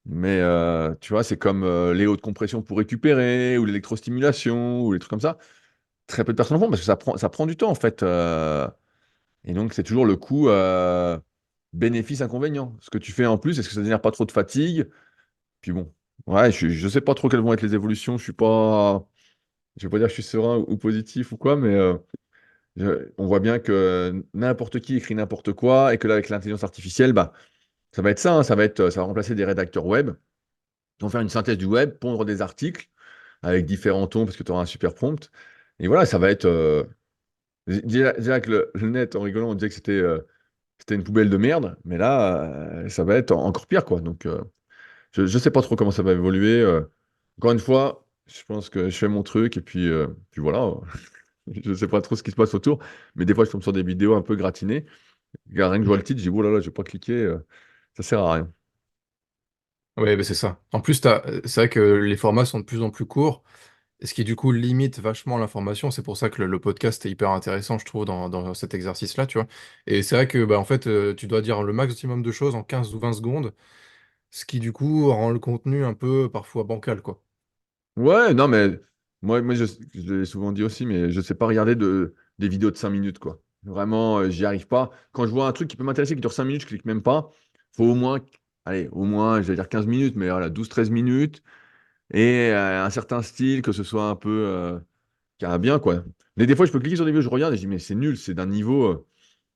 Mais tu vois, c'est comme les hautes compressions pour récupérer, ou l'électrostimulation, ou les trucs comme ça. Très peu de personnes le font parce que ça prend du temps en fait. Et donc, c'est toujours le coût bénéfice-inconvénient. Ce que tu fais en plus, est-ce que ça ne génère pas trop de fatigue? Puis bon, ouais, je ne sais pas trop quelles vont être les évolutions. Je suis pas, je vais pas dire que je suis serein ou positif ou quoi, mais on voit bien que n'importe qui écrit n'importe quoi et que là, avec l'intelligence artificielle, bah, ça va être ça, hein, ça va remplacer des rédacteurs web. Ils vont faire une synthèse du web, pondre des articles avec différents tons parce que tu auras un super prompt. Et voilà, ça va être. Déjà que le net, en rigolant, on disait que c'était une poubelle de merde, mais là, ça va être encore pire, quoi. Donc, je ne sais pas trop comment ça va évoluer. Encore une fois, je pense que je fais mon truc et puis voilà. Je ne sais pas trop ce qui se passe autour, mais des fois, je tombe sur des vidéos un peu gratinées. Rien que je vois le titre, je dis, oh là là, je vais pas cliquer, ça sert à rien. Ouais, bah, c'est ça. En plus, c'est vrai que les formats sont de plus en plus courts, ce qui du coup limite vachement l'information. C'est pour ça que le podcast est hyper intéressant, je trouve, dans cet exercice-là, tu vois. Et c'est vrai que, bah, en fait, tu dois dire le maximum de choses en 15 ou 20 secondes, ce qui du coup rend le contenu un peu parfois bancal, quoi. Ouais, non, mais moi je l'ai souvent dit aussi, mais je ne sais pas regarder des vidéos de 5 minutes, quoi. Vraiment, j'y arrive pas. Quand je vois un truc qui peut m'intéresser, qui dure 5 minutes, je clique même pas. Faut au moins, allez, au moins, je vais dire 15 minutes, mais voilà, 12-13 minutes. Et un certain style, que ce soit un peu qui a bien, quoi. Mais des fois, je peux cliquer sur des vidéos, je regarde et je dis, mais c'est nul, c'est d'un niveau.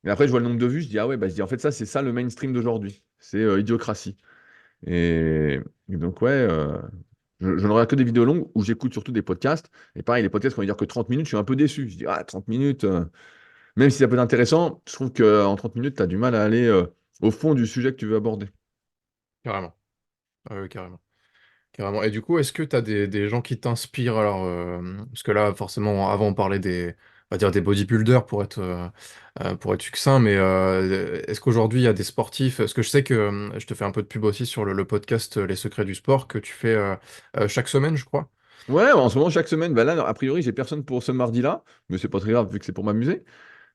Et après, je vois le nombre de vues, je dis, ah ouais, bah, je dis, en fait, ça, c'est ça le mainstream d'aujourd'hui. c'est Idiocratie. Et donc, ouais, je ne regarde que des vidéos longues où j'écoute surtout des podcasts. Et pareil, les podcasts, quand ils durent que 30 minutes, je suis un peu déçu. Je dis, ah, 30 minutes, même si ça peut être intéressant, je trouve qu'en 30 minutes, tu as du mal à aller au fond du sujet que tu veux aborder. Carrément. Ah oui, carrément. Carrément. Et du coup, est-ce que tu as des gens qui t'inspirent alors parce que là, forcément, avant on parlait on va dire des bodybuilders pour être succinct, mais est-ce qu'aujourd'hui il y a des sportifs? Parce que je sais que je te fais un peu de pub aussi sur le podcast Les Secrets du Sport que tu fais chaque semaine, je crois. Ouais, en ce moment, chaque semaine, bah là, a priori, j'ai personne pour ce mardi-là, mais c'est pas très grave vu que c'est pour m'amuser.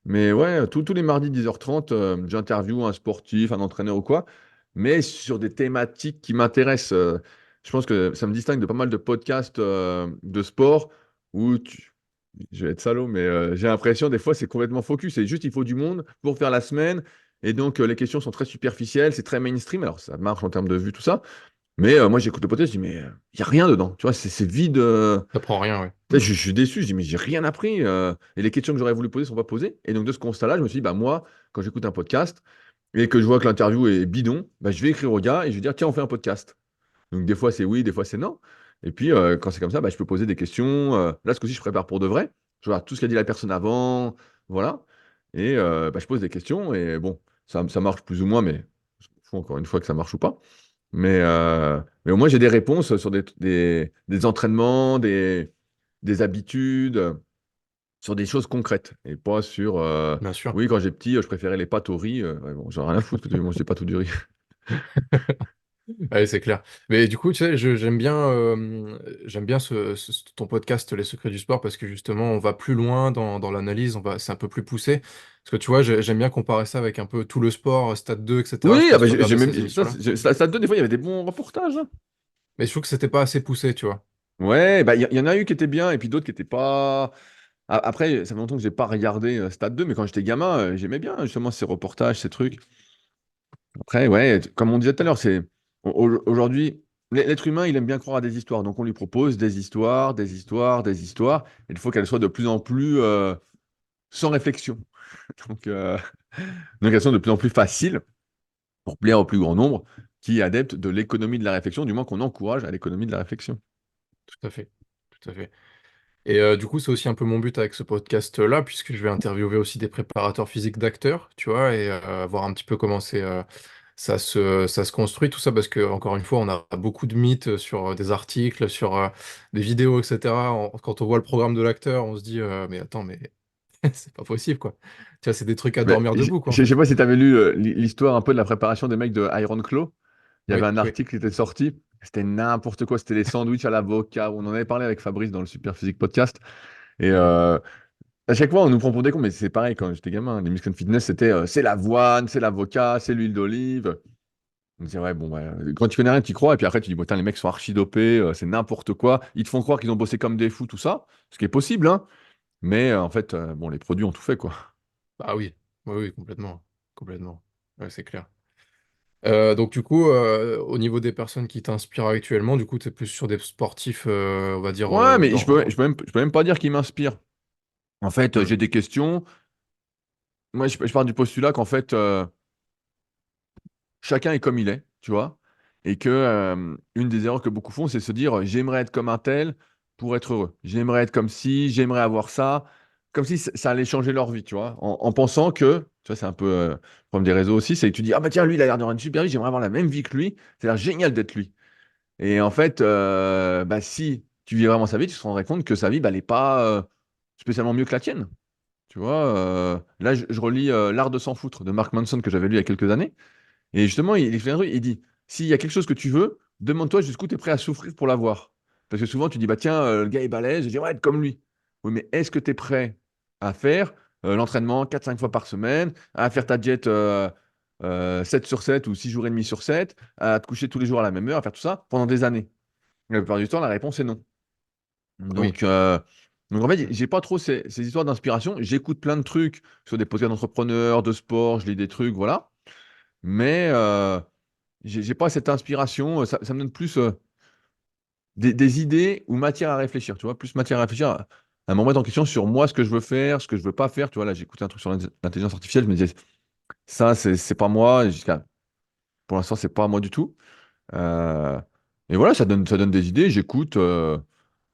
Mais ouais, tous les mardis 10h30, j'interviewe un sportif, un entraîneur ou quoi, mais sur des thématiques qui m'intéressent. Je pense que ça me distingue de pas mal de podcasts de sport où je vais être salaud, mais j'ai l'impression des fois c'est complètement focus. C'est juste il faut du monde pour faire la semaine. Et donc les questions sont très superficielles, c'est très mainstream. Alors ça marche en termes de vues, tout ça. Mais moi j'écoute le podcast, je dis mais il n'y a rien dedans. Tu vois, c'est vide. T'apprends rien, ouais. Tu sais, je suis déçu, je dis, mais j'ai rien appris. Et les questions que j'aurais voulu poser ne sont pas posées. Et donc, de ce constat-là, je me suis dit, bah, moi, quand j'écoute un podcast et que je vois que l'interview est bidon, bah, je vais écrire au gars et je vais dire, tiens, on fait un podcast. Donc, des fois, c'est oui, des fois, c'est non. Et puis, quand c'est comme ça, bah, je peux poser des questions. Là, ce coup-ci, je prépare pour de vrai. Je regarde tout ce qu'a dit la personne avant. Voilà. Et bah, je pose des questions. Et bon, ça marche plus ou moins, mais je m'en fous encore une fois que ça marche ou pas. Mais au moins, j'ai des réponses sur des entraînements, des habitudes, sur des choses concrètes et pas sur Bien sûr. oui, quand j'étais petit, je préférais les pâtes au riz. Ouais, bon, j'en ai rien à foutre que tu manges des pâtes ou du riz. Ouais, c'est clair. Mais du coup, tu sais, j'aime bien ton podcast Les Secrets du Sport parce que justement, on va plus loin dans l'analyse, c'est un peu plus poussé. Parce que tu vois, j'aime bien comparer ça avec un peu tout le sport, Stade 2, etc. Je sais Oui, pas ah si bah, tu regardais ces ça, émissions-là. ça te donne des fois, il y avait des bons reportages, hein. Mais je trouve que c'était pas assez poussé, tu vois. Ouais, bah, il y en a eu qui étaient bien et puis d'autres qui étaient pas. Après, ça fait longtemps que j'ai pas regardé Stade 2, mais quand j'étais gamin, j'aimais bien justement ces reportages, ces trucs. Après, ouais, comme on disait tout à l'heure, aujourd'hui, l'être humain, il aime bien croire à des histoires. Donc on lui propose des histoires, des histoires, des histoires. Et il faut qu'elles soient de plus en plus sans réflexion. Donc, elles sont de plus en plus faciles pour plaire au plus grand nombre qui est adepte de l'économie de la réflexion, du moins qu'on encourage à l'économie de la réflexion. Tout à fait. Tout à fait. Et du coup, c'est aussi un peu mon but avec ce podcast-là, puisque je vais interviewer aussi des préparateurs physiques d'acteurs, tu vois, et voir un petit peu comment ça se construit, tout ça, parce que, encore une fois, on a beaucoup de mythes sur des articles, sur des vidéos, etc. Quand on voit le programme de l'acteur, on se dit, mais attends, mais c'est pas possible, quoi. Tu vois, c'est des trucs à Mais dormir debout, quoi, en je sais fait. pas si tu avais lu l'histoire un peu de la préparation des mecs de Iron Claw. Il y avait Oui, un oui. article qui était sorti. C'était n'importe quoi. C'était des sandwichs à l'avocat. On en avait parlé avec Fabrice dans le Super Physique Podcast. Et à chaque fois, on nous prend pour des cons. Mais c'est pareil quand j'étais gamin. Les Muscle and Fitness, c'était c'est l'avoine, c'est l'avocat, c'est l'huile d'olive. On disait, ouais, bon, ouais. Quand tu connais rien, tu y crois. Et puis après, tu dis, bon, putain, les mecs sont archi dopés. C'est n'importe quoi. Ils te font croire qu'ils ont bossé comme des fous, tout ça. Ce qui est possible, hein. Mais en fait, bon, les produits ont tout fait, quoi. Ah oui, oui, oui, complètement. Complètement. Ouais, c'est clair. Donc du coup, au niveau des personnes qui t'inspirent actuellement, du coup, tu es plus sur des sportifs, on va dire, Ouais, mais je peux même pas dire qu'ils m'inspirent. En fait, Hmm. j'ai des questions. Moi, je pars du postulat qu'en fait, chacun est comme il est, tu vois, et que une des erreurs que beaucoup font, c'est se dire j'aimerais être comme un tel pour être heureux. J'aimerais être comme si, j'aimerais avoir ça, comme si ça allait changer leur vie, tu vois, en pensant que, tu vois, c'est un peu le problème des réseaux aussi, c'est que tu dis ah bah tiens, lui, il a l'air d'avoir une super vie, j'aimerais avoir la même vie que lui, c'est l'air génial d'être lui. Et en fait, bah, si tu vis vraiment sa vie, tu te rendrais compte que sa vie, bah, elle n'est pas spécialement mieux que la tienne. Tu vois, là, je relis L'Art de s'en foutre de Mark Manson que j'avais lu il y a quelques années. Et justement, il explique un truc, il dit, s'il y a quelque chose que tu veux, demande-toi jusqu'où tu es prêt à souffrir pour l'avoir. Parce que souvent, tu dis, bah tiens, le gars est balèze, j'aimerais être comme lui. Oui, mais est-ce que tu es prêt à faire l'entraînement 4 5 fois par semaine, à faire ta diète 7 sur 7 ou 6 jours et demi sur 7, à te coucher tous les jours à la même heure, à faire tout ça pendant des années? La plupart du temps, la réponse est non. Oui, Donc, en fait, j'ai pas trop ces histoires d'inspiration. J'écoute plein de trucs sur des podcasts d'entrepreneurs, de sport, je lis des trucs, voilà. Mais j'ai pas cette inspiration. Ça me donne plus des idées ou matière à réfléchir, tu vois, plus matière à réfléchir, à me remettre en question sur moi, ce que je veux faire, ce que je veux pas faire. Tu vois, là, j'ai écouté un truc sur l'intelligence artificielle, je me disais, ça, c'est pas moi. Pour l'instant, c'est pas à moi du tout. Euh, et voilà, ça donne des idées, j'écoute.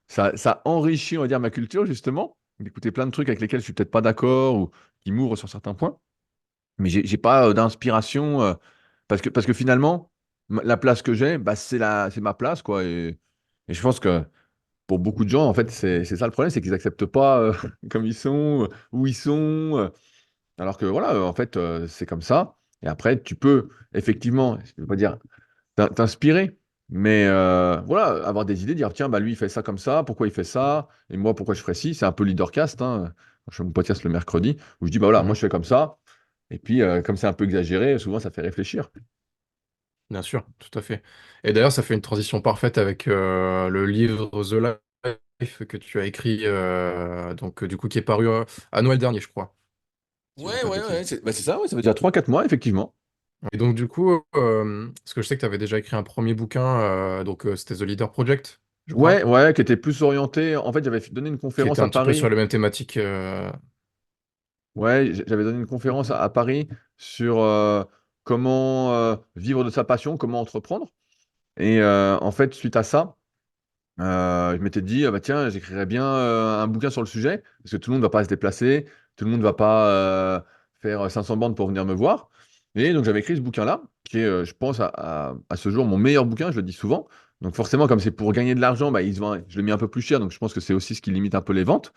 Ça enrichit, on va dire, ma culture, justement, d'écouter plein de trucs avec lesquels je suis peut-être pas d'accord ou qui m'ouvrent sur certains points. Mais j'ai pas d'inspiration parce que finalement, la place que j'ai, bah, c'est ma place, quoi. Et je pense que pour beaucoup de gens, en fait, c'est ça le problème, c'est qu'ils acceptent pas comme ils sont, où ils sont. Alors que voilà, en fait, c'est comme ça. Et après, tu peux effectivement, je ne veux pas dire t'inspirer, mais voilà, avoir des idées, dire tiens, bah lui, il fait ça comme ça, pourquoi il fait ça, et moi, pourquoi je ferais ci. C'est un peu leadercast, hein. Je fais mon podcast le mercredi, où je dis bah voilà, moi, Mhm. je fais comme ça. Et puis, comme c'est un peu exagéré, souvent, ça fait réfléchir. Bien sûr, tout à fait. Et d'ailleurs, ça fait une transition parfaite avec le livre The Life que tu as écrit, donc du coup qui est paru à Noël dernier, je crois, si je dis Ouais, pas de ouais, ouais, bêtises. c'est ça, ouais, ça fait déjà 3 4 mois, effectivement. Et donc du coup, parce que je sais que tu avais déjà écrit un premier bouquin, donc c'était The Leader Project, je Ouais, crois, ouais, qui était plus orienté. En fait, j'avais donné une qui conférence était à un petit peu sur Paris. les mêmes thématiques. Ouais, j'avais donné une conférence à Paris sur comment vivre de sa passion, comment entreprendre. Et en fait, suite à ça, je m'étais dit, ah bah tiens, j'écrirais bien un bouquin sur le sujet, parce que tout le monde ne va pas se déplacer, tout le monde ne va pas faire 500 bandes pour venir me voir. Et donc j'avais écrit ce bouquin-là, qui est, je pense, à ce jour mon meilleur bouquin, je le dis souvent. Donc forcément, comme c'est pour gagner de l'argent, bah, je l'ai mis un peu plus cher, donc je pense que c'est aussi ce qui limite un peu les ventes.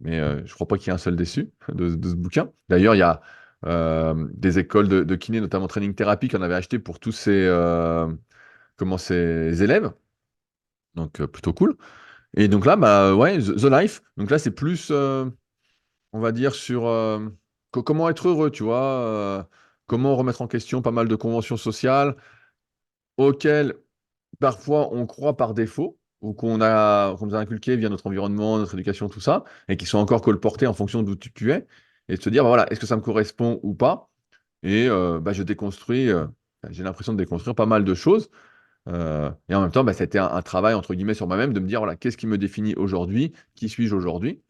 Mais je ne crois pas qu'il y ait un seul déçu de ce bouquin. D'ailleurs, il y a des écoles de kiné, notamment Training Therapy, qui en avaient acheté pour tous ces élèves. Donc plutôt cool. Et donc là, bah ouais, The Life. Donc là, c'est plus, on va dire, sur comment être heureux, tu vois, comment remettre en question pas mal de conventions sociales auxquelles parfois on croit par défaut ou qu'on nous a inculqué via notre environnement, notre éducation, tout ça, et qui sont encore colportés en fonction d'où tu es, et de se dire, bah voilà, est-ce que ça me correspond ou pas? Et bah, je déconstruis, j'ai l'impression de déconstruire pas mal de choses. Et en même temps, bah, c'était un travail entre guillemets sur moi-même de me dire, voilà, qu'est-ce qui me définit aujourd'hui? Qui suis-je aujourd'hui?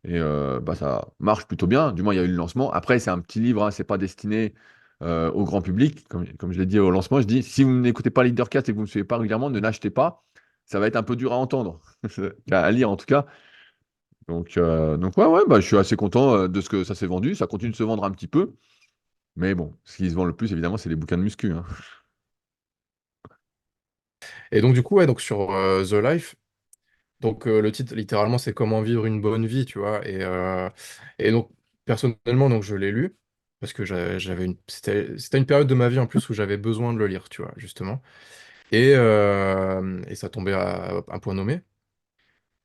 Et bah, ça marche plutôt bien. Du moins, il y a eu le lancement. Après, c'est un petit livre, hein, c'est pas destiné au grand public. Comme je l'ai dit au lancement, je dis, si vous n'écoutez pas Leadercast et que vous ne me suivez pas régulièrement, ne l'achetez pas. Ça va être un peu dur à entendre, à lire en tout cas. Donc ouais, ouais, bah, je suis assez content de ce que ça s'est vendu. Ça continue de se vendre un petit peu. Mais bon, ce qui se vend le plus, évidemment, c'est les bouquins de muscu, hein. Et donc du coup, ouais, donc sur The Life, donc le titre littéralement c'est Comment vivre une bonne vie, tu vois. Et donc personnellement, donc je l'ai lu parce que c'était une période de ma vie en plus où j'avais besoin de le lire, tu vois, justement. Et ça tombait à un point nommé.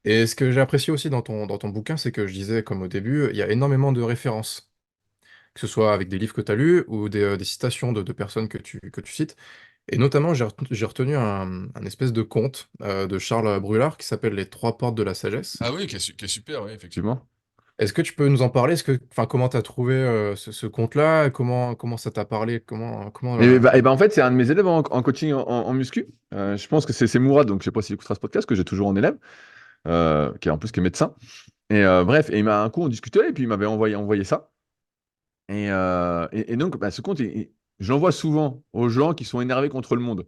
Et ce que j'ai apprécié aussi dans ton bouquin, c'est que je disais, comme au début, il y a énormément de références, que ce soit avec des livres que tu as lus ou des citations de personnes que tu cites. Et notamment, j'ai retenu un espèce de conte de Charles Brulard qui s'appelle Les Trois Portes de la Sagesse. Ah oui, qui est super, oui, effectivement. Est-ce que tu peux nous en parler? Enfin, comment tu as trouvé ce conte-là? Comment ça t'a parlé? Et ben, en fait, c'est un de mes élèves en coaching en muscu. Je pense que c'est Mourad, donc je sais pas s'il écoutera ce podcast, que j'ai toujours en élève, qui est médecin. Et bref, et il m'a un coup, on discutait, et puis il m'avait envoyé ça. Et donc, bah, ce compte, je l'envoie souvent aux gens qui sont énervés contre le monde.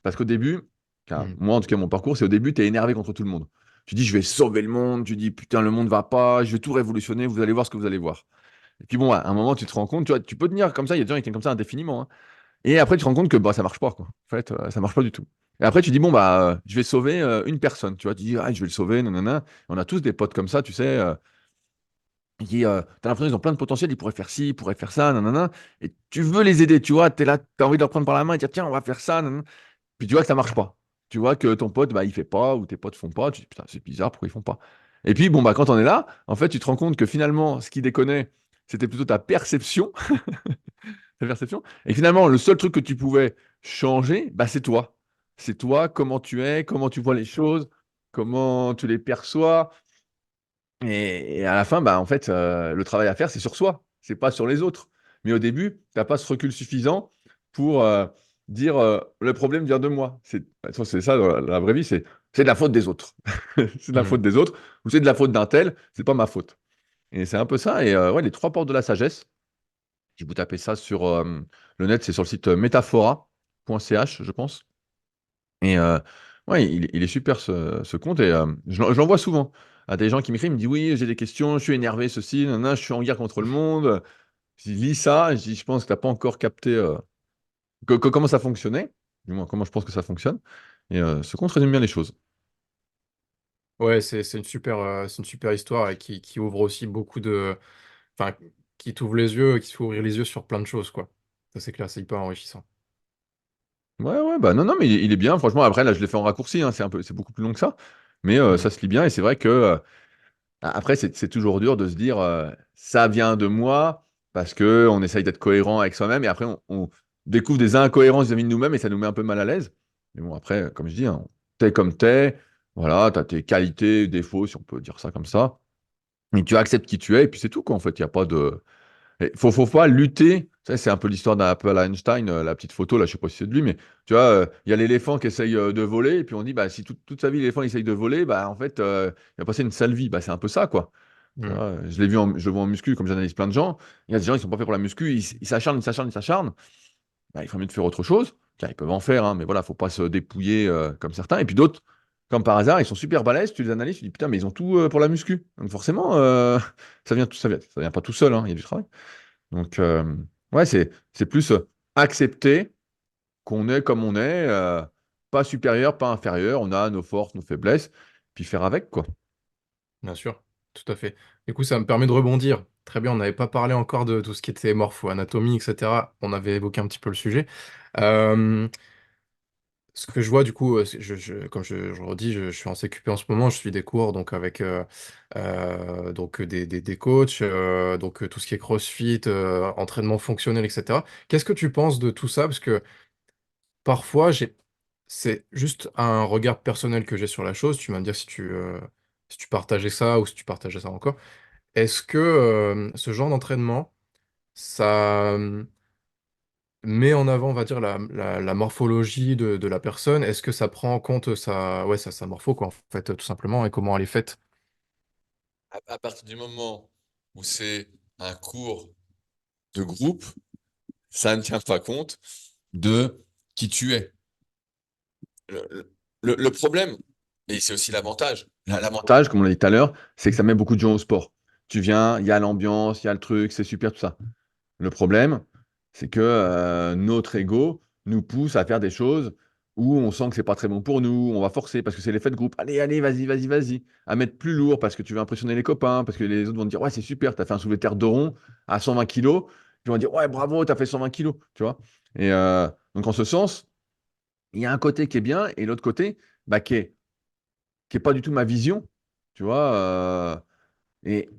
Parce qu'au début, car Mhm. moi en tout cas, mon parcours, c'est au début, tu es énervé contre tout le monde. Tu dis, je vais sauver le monde, tu dis, putain, le monde va pas, je vais tout révolutionner, vous allez voir ce que vous allez voir. Et puis bon, à un moment, tu te rends compte, tu vois, tu peux tenir comme ça, il y a des gens qui tiennent comme ça indéfiniment, hein. Et après, tu te rends compte que bah, ça marche pas, quoi. En fait, ça marche pas du tout. Et après, tu dis, bon, bah, je vais sauver une personne, tu vois, tu dis, ah, je vais le sauver, nanana. On a tous des potes comme ça, tu sais. T'as l'impression qu'ils ont plein de potentiel, ils pourraient faire ci, ils pourraient faire ça, nanana. Et tu veux les aider, tu vois, t'es là, t'as envie de leur prendre par la main et dire, tiens, on va faire ça, nanana. Puis tu vois que ça marche pas. Tu vois que ton pote, bah, il fait pas, ou tes potes font pas. Tu dis, putain, c'est bizarre, pourquoi ils font pas? Et puis, bon, bah, quand on est là, en fait, tu te rends compte que finalement, ce qui déconnait, c'était plutôt ta perception, ta perception. Et finalement, le seul truc que tu pouvais changer, bah, c'est toi. C'est toi, comment tu es, comment tu vois les choses, comment tu les perçois. Et à la fin, bah, en fait, le travail à faire, c'est sur soi, c'est pas sur les autres. Mais au début, tu n'as pas ce recul suffisant pour dire le problème vient de moi. De toute façon, c'est ça, dans la vraie vie, c'est de la faute des autres. C'est de la faute Mhm. des autres, ou c'est de la faute d'un tel, c'est pas ma faute. Et c'est un peu ça. Et ouais, les trois portes de la sagesse, si vous tapez ça sur le net, c'est sur le site Métaphora. .ch, je pense. Et ouais, il est super ce compte. Et je l'envoie souvent à des gens qui m'écrivent, ils me disent oui, j'ai des questions, je suis énervé, ceci, nanana, je suis en guerre contre le monde. Je lis ça, je dis, je pense que tu n'as pas encore capté comment ça fonctionnait, du moins comment je pense que ça fonctionne. Et ce compte résume bien les choses. Ouais, c'est une super histoire et qui ouvre aussi beaucoup de, enfin, qui t'ouvre les yeux, qui te fait ouvrir les yeux sur plein de choses, quoi. Ça, c'est clair, c'est hyper enrichissant. Ouais, ouais, bah non, non, mais il est bien. Franchement, après, là, je l'ai fait en raccourci, hein, c'est beaucoup plus long que ça. Mais Hmm. ça se lit bien. Et c'est vrai que après, c'est toujours dur de se dire ça vient de moi parce que on essaye d'être cohérent avec soi-même. Et après, on découvre des incohérences vis-à-vis de nous-mêmes et ça nous met un peu mal à l'aise. Mais bon, après, comme je dis, hein, t'es comme t'es. Voilà, t'as tes qualités, défauts, si on peut dire ça comme ça. Et tu acceptes qui tu es. Et puis c'est tout, quoi, en fait. Il n'y a pas de. Faut pas lutter. Ça, c'est un peu l'histoire d'un peu à la Einstein, la petite photo, là, je sais pas si c'est de lui, mais tu vois, il y a l'éléphant qui essaye de voler, et puis on dit, bah, si toute sa vie, l'éléphant essaye de voler, bah, en fait, il va passer une sale vie. Bah, c'est un peu ça, quoi. Tu Hmm. vois, je le vois en muscu, comme j'analyse plein de gens. Il y a des gens, ils sont pas faits pour la muscu, ils s'acharnent, ils s'acharnent, ils s'acharnent. Bah, il ferait mieux de faire autre chose. Car ils peuvent en faire, hein, mais voilà, faut pas se dépouiller comme certains. Et puis d'autres, comme par hasard, ils sont super balèzes, tu les analyses, tu dis, putain, mais ils ont tout pour la muscu. Donc forcément, ça vient pas tout seul, hein, il y a du travail. Donc, ouais, c'est plus accepter qu'on est comme on est, pas supérieur, pas inférieur, on a nos forces, nos faiblesses, puis faire avec, quoi. Bien sûr, tout à fait. Du coup, ça me permet de rebondir. Très bien, on n'avait pas parlé encore de tout ce qui était morpho-anatomie, etc. On avait évoqué un petit peu le sujet. Euh, Ce que je vois, du coup, comme je le redis, je suis en CQP en ce moment, je suis des cours donc avec des coachs, tout ce qui est CrossFit, entraînement fonctionnel, etc. Qu'est-ce que tu penses de tout ça? Parce que parfois, c'est juste un regard personnel que j'ai sur la chose. Tu vas me dire si tu partageais ça ou si tu partageais ça encore. Est-ce que ce genre d'entraînement, ça met en avant, on va dire, la morphologie de la personne? Est-ce que ça prend en compte sa morpho, quoi, en fait, tout simplement, et comment elle est faite? À partir du moment où c'est un cours de groupe, ça ne tient pas compte de qui tu es. Le problème, et c'est aussi l'avantage, L'avantage, comme on l'a dit tout à l'heure, c'est que ça met beaucoup de gens au sport. Tu viens, il y a l'ambiance, il y a le truc, c'est super, tout ça. Le problème, c'est que notre ego nous pousse à faire des choses où on sent que c'est pas très bon pour nous, on va forcer parce que c'est l'effet de groupe. Allez, allez, vas-y, vas-y, vas-y. À mettre plus lourd parce que tu veux impressionner les copains, parce que les autres vont te dire, ouais, c'est super, t'as fait un soulevé de terre de rond à 120 kilos. Puis ils vont dire, ouais, bravo, t'as fait 120 kilos, tu vois. Et donc, en ce sens, il y a un côté qui est bien et l'autre côté, bah, qui est pas du tout ma vision, tu vois. Et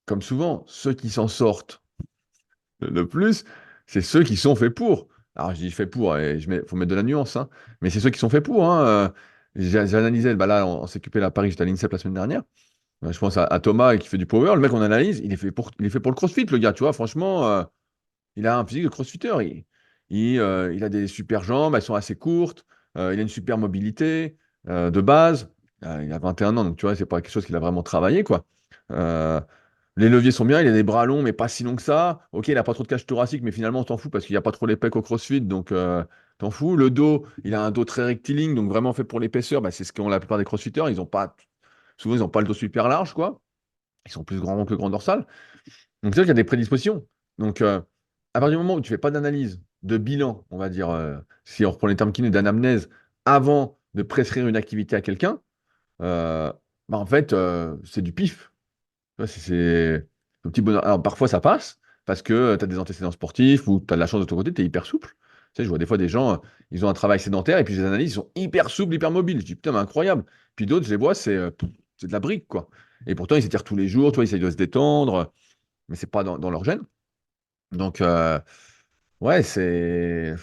comme souvent, ceux qui s'en sortent le plus, c'est ceux qui sont faits pour. Alors, je dis fait pour, et faut mettre de la nuance, hein, mais c'est ceux qui sont faits pour, hein. J'ai analysé, bah là, on s'est occupé à Paris, j'étais à l'INSEP la semaine dernière. Je pense à Thomas qui fait du power. Le mec, on analyse, il est fait pour le crossfit, le gars, tu vois. Franchement, il a un physique de crossfitter. Il a des super jambes, elles sont assez courtes. Il a une super mobilité de base. Il a 21 ans, donc tu vois, c'est pas quelque chose qu'il a vraiment travaillé, quoi. Euh, les leviers sont bien, il a des bras longs, mais pas si longs que ça. Ok, il a pas trop de cage thoracique, mais finalement, on t'en fout parce qu'il n'y a pas trop les pecs au CrossFit, donc t'en fous. Le dos, il a un dos très rectiligne, donc vraiment fait pour l'épaisseur. Bah, c'est ce qu'ont la plupart des CrossFitters. Souvent, ils n'ont pas le dos super large, quoi. Ils sont plus grands que le grand dorsal. Donc, c'est vrai qu'il y a des prédispositions. Donc, à partir du moment où tu fais pas d'analyse, de bilan, on va dire, si on reprend les termes kinés, d'anamnèse, avant de prescrire une activité à quelqu'un, euh, bah, en fait, c'est du pif. Tu vois, c'est le petit bonheur. Alors, parfois, ça passe parce que tu as des antécédents sportifs ou tu as de la chance de ton côté, tu es hyper souple. Tu sais, je vois des fois des gens, ils ont un travail sédentaire et puis je les analyse, ils sont hyper souples, hyper mobiles. Je dis, putain, mais incroyable. Puis d'autres, je les vois, c'est de la brique, quoi. Et pourtant, ils s'étirent tous les jours, tu vois, ils essayent de se détendre, mais c'est pas dans leur gène. Donc, ouais, c'est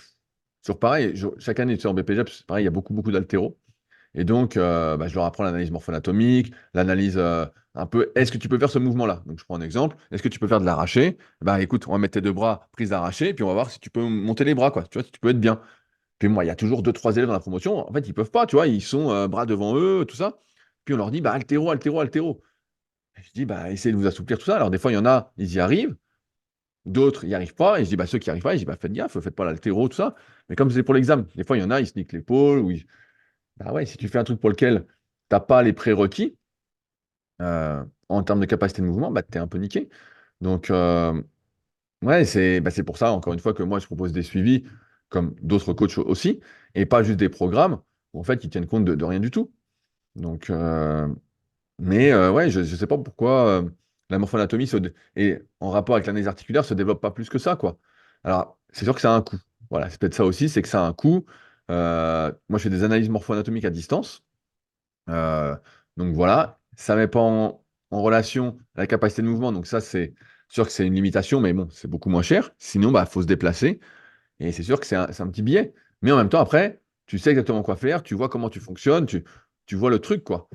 toujours pareil. Chaque année, tu sais, en BPJEP, c'est pareil, il y a beaucoup, beaucoup d'haltéros. Et donc, bah, je leur apprends l'analyse morpho-anatomique, l'analyse un peu, est-ce que tu peux faire ce mouvement-là? Donc, je prends un exemple. Est-ce que tu peux faire de l'arraché? Bah, écoute, on va mettre tes deux bras prise d'arraché, puis on va voir si tu peux monter les bras, quoi. Tu vois, si tu peux être bien. Puis moi, il y a toujours deux, trois élèves dans la promotion. En fait, ils peuvent pas, tu vois, ils sont bras devant eux, tout ça. Puis on leur dit, bah, haltéro, haltéro, haltéro. Et je dis, bah, essayez de vous assouplir, tout ça. Alors, des fois, il y en a, ils y arrivent. D'autres, ils n'y arrivent pas. Et je dis, bah, ceux qui n'y arrivent pas, je dis, bah, faites gaffe, faites pas l'haltéro, tout ça. Mais comme c'est pour l'examen, des fois, il y en a, ils se niquent l'épaule. Bah ouais, si tu fais un truc pour lequel tu n'as pas les prérequis en termes de capacité de mouvement, bah, tu es un peu niqué. Donc, ouais, c'est pour ça, encore une fois, que moi, je propose des suivis, comme d'autres coachs aussi, et pas juste des programmes où, en fait, ils tiennent compte de rien du tout. Donc, ouais, je ne sais pas pourquoi la morphoanatomie et en rapport avec l'analyse articulaire se développe pas plus que ça, quoi. Alors, c'est sûr que ça a un coût. Voilà, c'est peut-être ça aussi, c'est que ça a un coût. Moi, je fais des analyses morpho-anatomiques à distance. Euh, donc voilà, ça ne met pas en relation la capacité de mouvement. Donc ça, c'est sûr que c'est une limitation, mais bon, c'est beaucoup moins cher. Sinon, bah, faut se déplacer. Et c'est sûr que c'est un petit billet. Mais en même temps, après, tu sais exactement quoi faire, tu vois comment tu fonctionnes, tu vois le truc, quoi.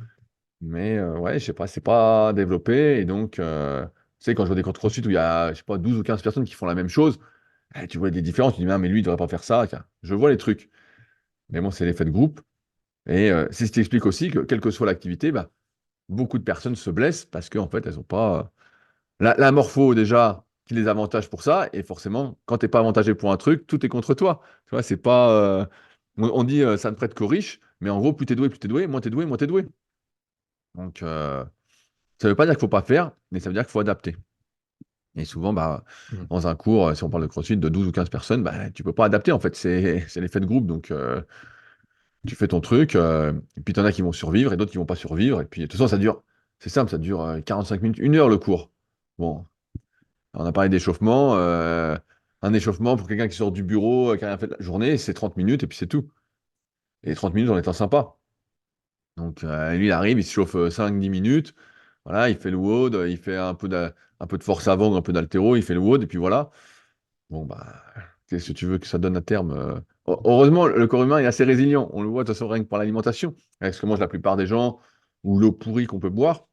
Mais ouais, je sais pas, c'est pas développé. Et donc, tu sais, quand je vois des cours de CrossFit où il y a, je sais pas, 12 ou 15 personnes qui font la même chose, tu vois des différences. Tu dis, ah, mais lui, il devrait pas faire ça. Tiens, je vois les trucs. Mais bon, c'est l'effet de groupe. Et c'est ce qui explique aussi que, quelle que soit l'activité, bah, beaucoup de personnes se blessent parce qu'en fait, elles n'ont pas la morpho déjà qui les avantage pour ça. Et forcément, quand tu n'es pas avantagé pour un truc, tout est contre toi. Tu vois, c'est pas. On dit ça ne prête qu'aux riches, mais en gros, plus t'es doué, moins t'es doué, moins t'es doué. Donc, ça ne veut pas dire qu'il ne faut pas faire, mais ça veut dire qu'il faut adapter. Et souvent, bah, Mmh. dans un cours, si on parle de CrossFit de 12 ou 15 personnes, bah, tu ne peux pas adapter en fait. C'est l'effet de groupe. Donc, tu fais ton truc, et puis tu en as qui vont survivre et d'autres qui vont pas survivre. Et puis, de toute façon, ça dure, c'est simple, ça dure 45 minutes, 1 heure le cours. Bon, on a parlé d'échauffement. Un échauffement pour quelqu'un qui sort du bureau, qui a rien fait de la journée, c'est 30 minutes et puis c'est tout. Et 30 minutes en étant sympa. Donc, lui, il arrive, il se chauffe 5-10 minutes. Voilà, il fait le WOD, il fait un peu de force avant, un peu d'haltéro, il fait le WOD, et puis voilà. Bon, bah, qu'est-ce que tu veux que ça donne à terme Heureusement, le corps humain est assez résilient. On le voit de toute façon rien que par l'alimentation. Avec ce que mangent la plupart des gens, ou l'eau pourrie qu'on peut boire,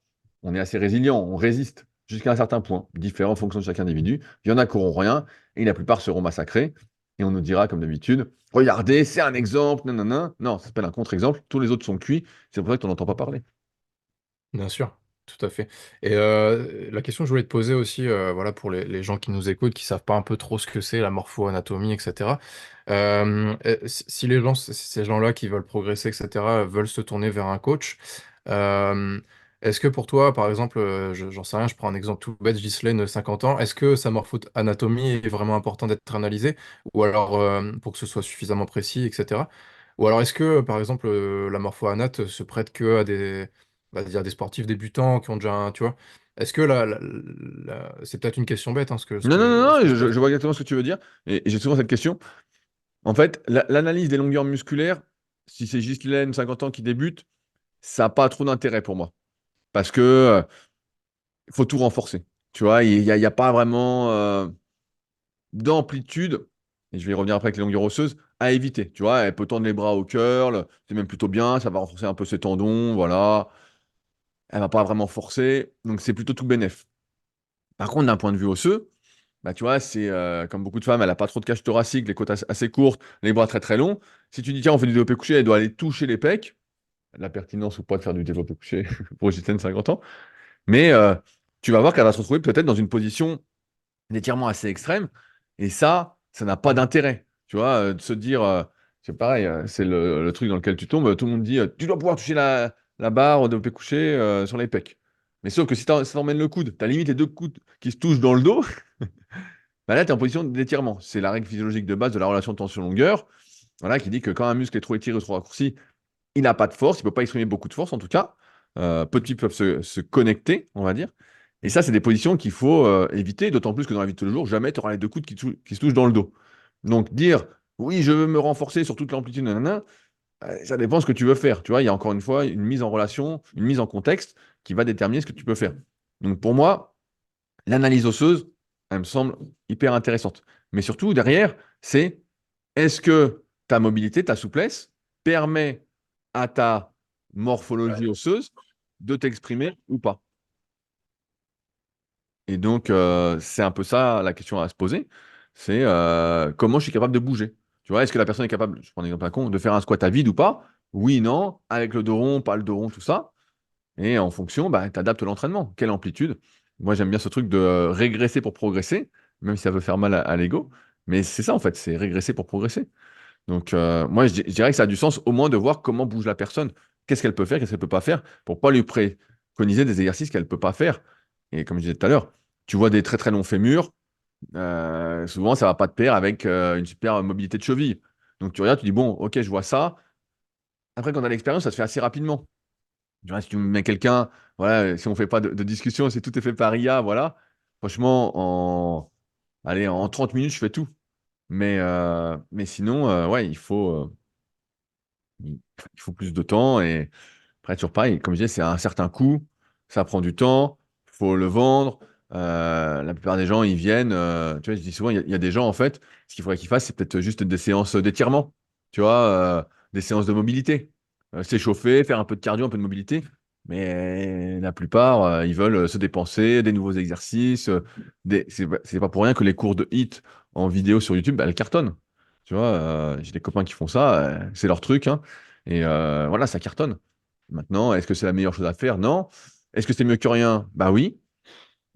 on est assez résilient, on résiste jusqu'à un certain point, différent en fonction de chaque individu. Il y en a qui n'auront rien, et la plupart seront massacrés. Et on nous dira, comme d'habitude, regardez, c'est un exemple, nanana. Non, ça s'appelle un contre-exemple. Tous les autres sont cuits. C'est pour ça que tu n'en entends pas parler. Bien sûr, tout à fait. Et la question que je voulais te poser aussi, voilà, pour les gens qui nous écoutent, qui savent pas un peu trop ce que c'est la morpho-anatomie, etc. Si les gens, ces gens-là qui veulent progresser, etc., veulent se tourner vers un coach, euh, est-ce que pour toi, par exemple, j'en sais rien, je prends un exemple tout bête, Ghislaine, 50 ans, est-ce que sa morpho-anatomie est vraiment important d'être analysée, ou alors pour que ce soit suffisamment précis, etc. Ou alors est-ce que, par exemple, la morpho-anat se prête que à on va dire des sportifs débutants qui ont déjà tu vois, est-ce que c'est peut-être une question bête, hein, Non, non, non, ce non, que je je pose. vois exactement ce que tu veux dire. Et j'ai souvent cette question. En fait, l'analyse des longueurs musculaires, si c'est Ghislaine, 50 ans, qui débute, ça n'a pas trop d'intérêt pour moi. Parce que faut tout renforcer. Tu vois, il y a pas vraiment d'amplitude, et je vais y revenir après avec les longueurs osseuses, à éviter. Tu vois, elle peut tendre les bras au curl, c'est même plutôt bien, ça va renforcer un peu ses tendons, voilà. Elle va pas vraiment forcer, donc c'est plutôt tout bénef. Par contre, d'un point de vue osseux, bah, tu vois, c'est comme beaucoup de femmes, elle n'a pas trop de cage thoracique, les côtes assez courtes, les bras très très longs. Si tu dis, tiens, on fait du développé couché, elle doit aller toucher les pecs. La pertinence ou pas de faire du développé couché pour Ghislaine 50 ans. Mais tu vas voir qu'elle va se retrouver peut-être dans une position d'étirement assez extrême. Et ça n'a pas d'intérêt. Tu vois, de se dire, c'est pareil, c'est le truc dans lequel tu tombes. Tout le monde dit, tu dois pouvoir toucher la barre de développé couché sur les pecs. Mais sauf que si tu emmènes le coude, tu as limite les deux coudes qui se touchent dans le dos. Bah là, tu es en position d'étirement. C'est la règle physiologique de base de la relation tension-longueur, voilà, qui dit que quand un muscle est trop étiré ou trop raccourci, il n'a pas de force, il ne peut pas exprimer beaucoup de force en tout cas. Peu de peuvent se connecter, on va dire. Et ça, c'est des positions qu'il faut éviter, d'autant plus que dans la vie de tous les jours, jamais tu auras les deux coudes qui se touchent dans le dos. Donc dire, oui, je veux me renforcer sur toute l'amplitude, nanana, ça dépend de ce que tu veux faire. Tu vois, il y a encore une fois une mise en relation, une mise en contexte qui va déterminer ce que tu peux faire. Donc pour moi, l'analyse osseuse, elle me semble hyper intéressante. Mais surtout, derrière, c'est est-ce que ta mobilité, ta souplesse permet à ta morphologie osseuse de t'exprimer ou pas? Et donc, c'est un peu ça la question à se poser. C'est comment je suis capable de bouger? Tu vois, est-ce que la personne est capable, je prends un exemple à con, de faire un squat à vide ou pas? Oui, non, avec le dos rond, pas le dos rond, tout ça. Et en fonction, bah, tu adaptes l'entraînement. Quelle amplitude? Moi, j'aime bien ce truc de régresser pour progresser. même si ça veut faire mal à l'ego. Mais c'est ça, en fait, c'est régresser pour progresser. Donc, moi, je dirais que ça a du sens au moins de voir comment bouge la personne, qu'est-ce qu'elle peut faire, qu'est-ce qu'elle peut pas faire, pour pas lui préconiser des exercices qu'elle peut pas faire. Et comme je disais tout à l'heure, tu vois des très très longs fémurs, souvent ça va pas de pair avec une super mobilité de cheville. Donc tu regardes, tu dis, bon, ok, je vois ça. Après, quand tu as l'expérience, ça se fait assez rapidement. Tu vois, si tu mets quelqu'un, voilà, si on fait pas de discussion, si tout est fait par IA, voilà, franchement, allez, en 30 minutes, je fais tout. Mais sinon, ouais, il faut plus de temps. Et après, toujours pareil, comme je disais, c'est un certain coût, ça prend du temps, il faut le vendre. La plupart des gens, ils viennent. Tu vois, je dis souvent, il y a des gens, en fait, ce qu'il faudrait qu'ils fassent, c'est peut-être juste des séances d'étirement, tu vois, des séances de mobilité. S'échauffer, faire un peu de cardio, un peu de mobilité. Mais la plupart, ils veulent se dépenser, des nouveaux exercices. C'est pas pour rien que les cours de HIIT en vidéo sur YouTube, bah, elles cartonnent. Tu vois, j'ai des copains qui font ça, c'est leur truc, hein. Et voilà, ça cartonne. Maintenant, est-ce que c'est la meilleure chose à faire? Non. Est-ce que c'est mieux que rien? Bah oui.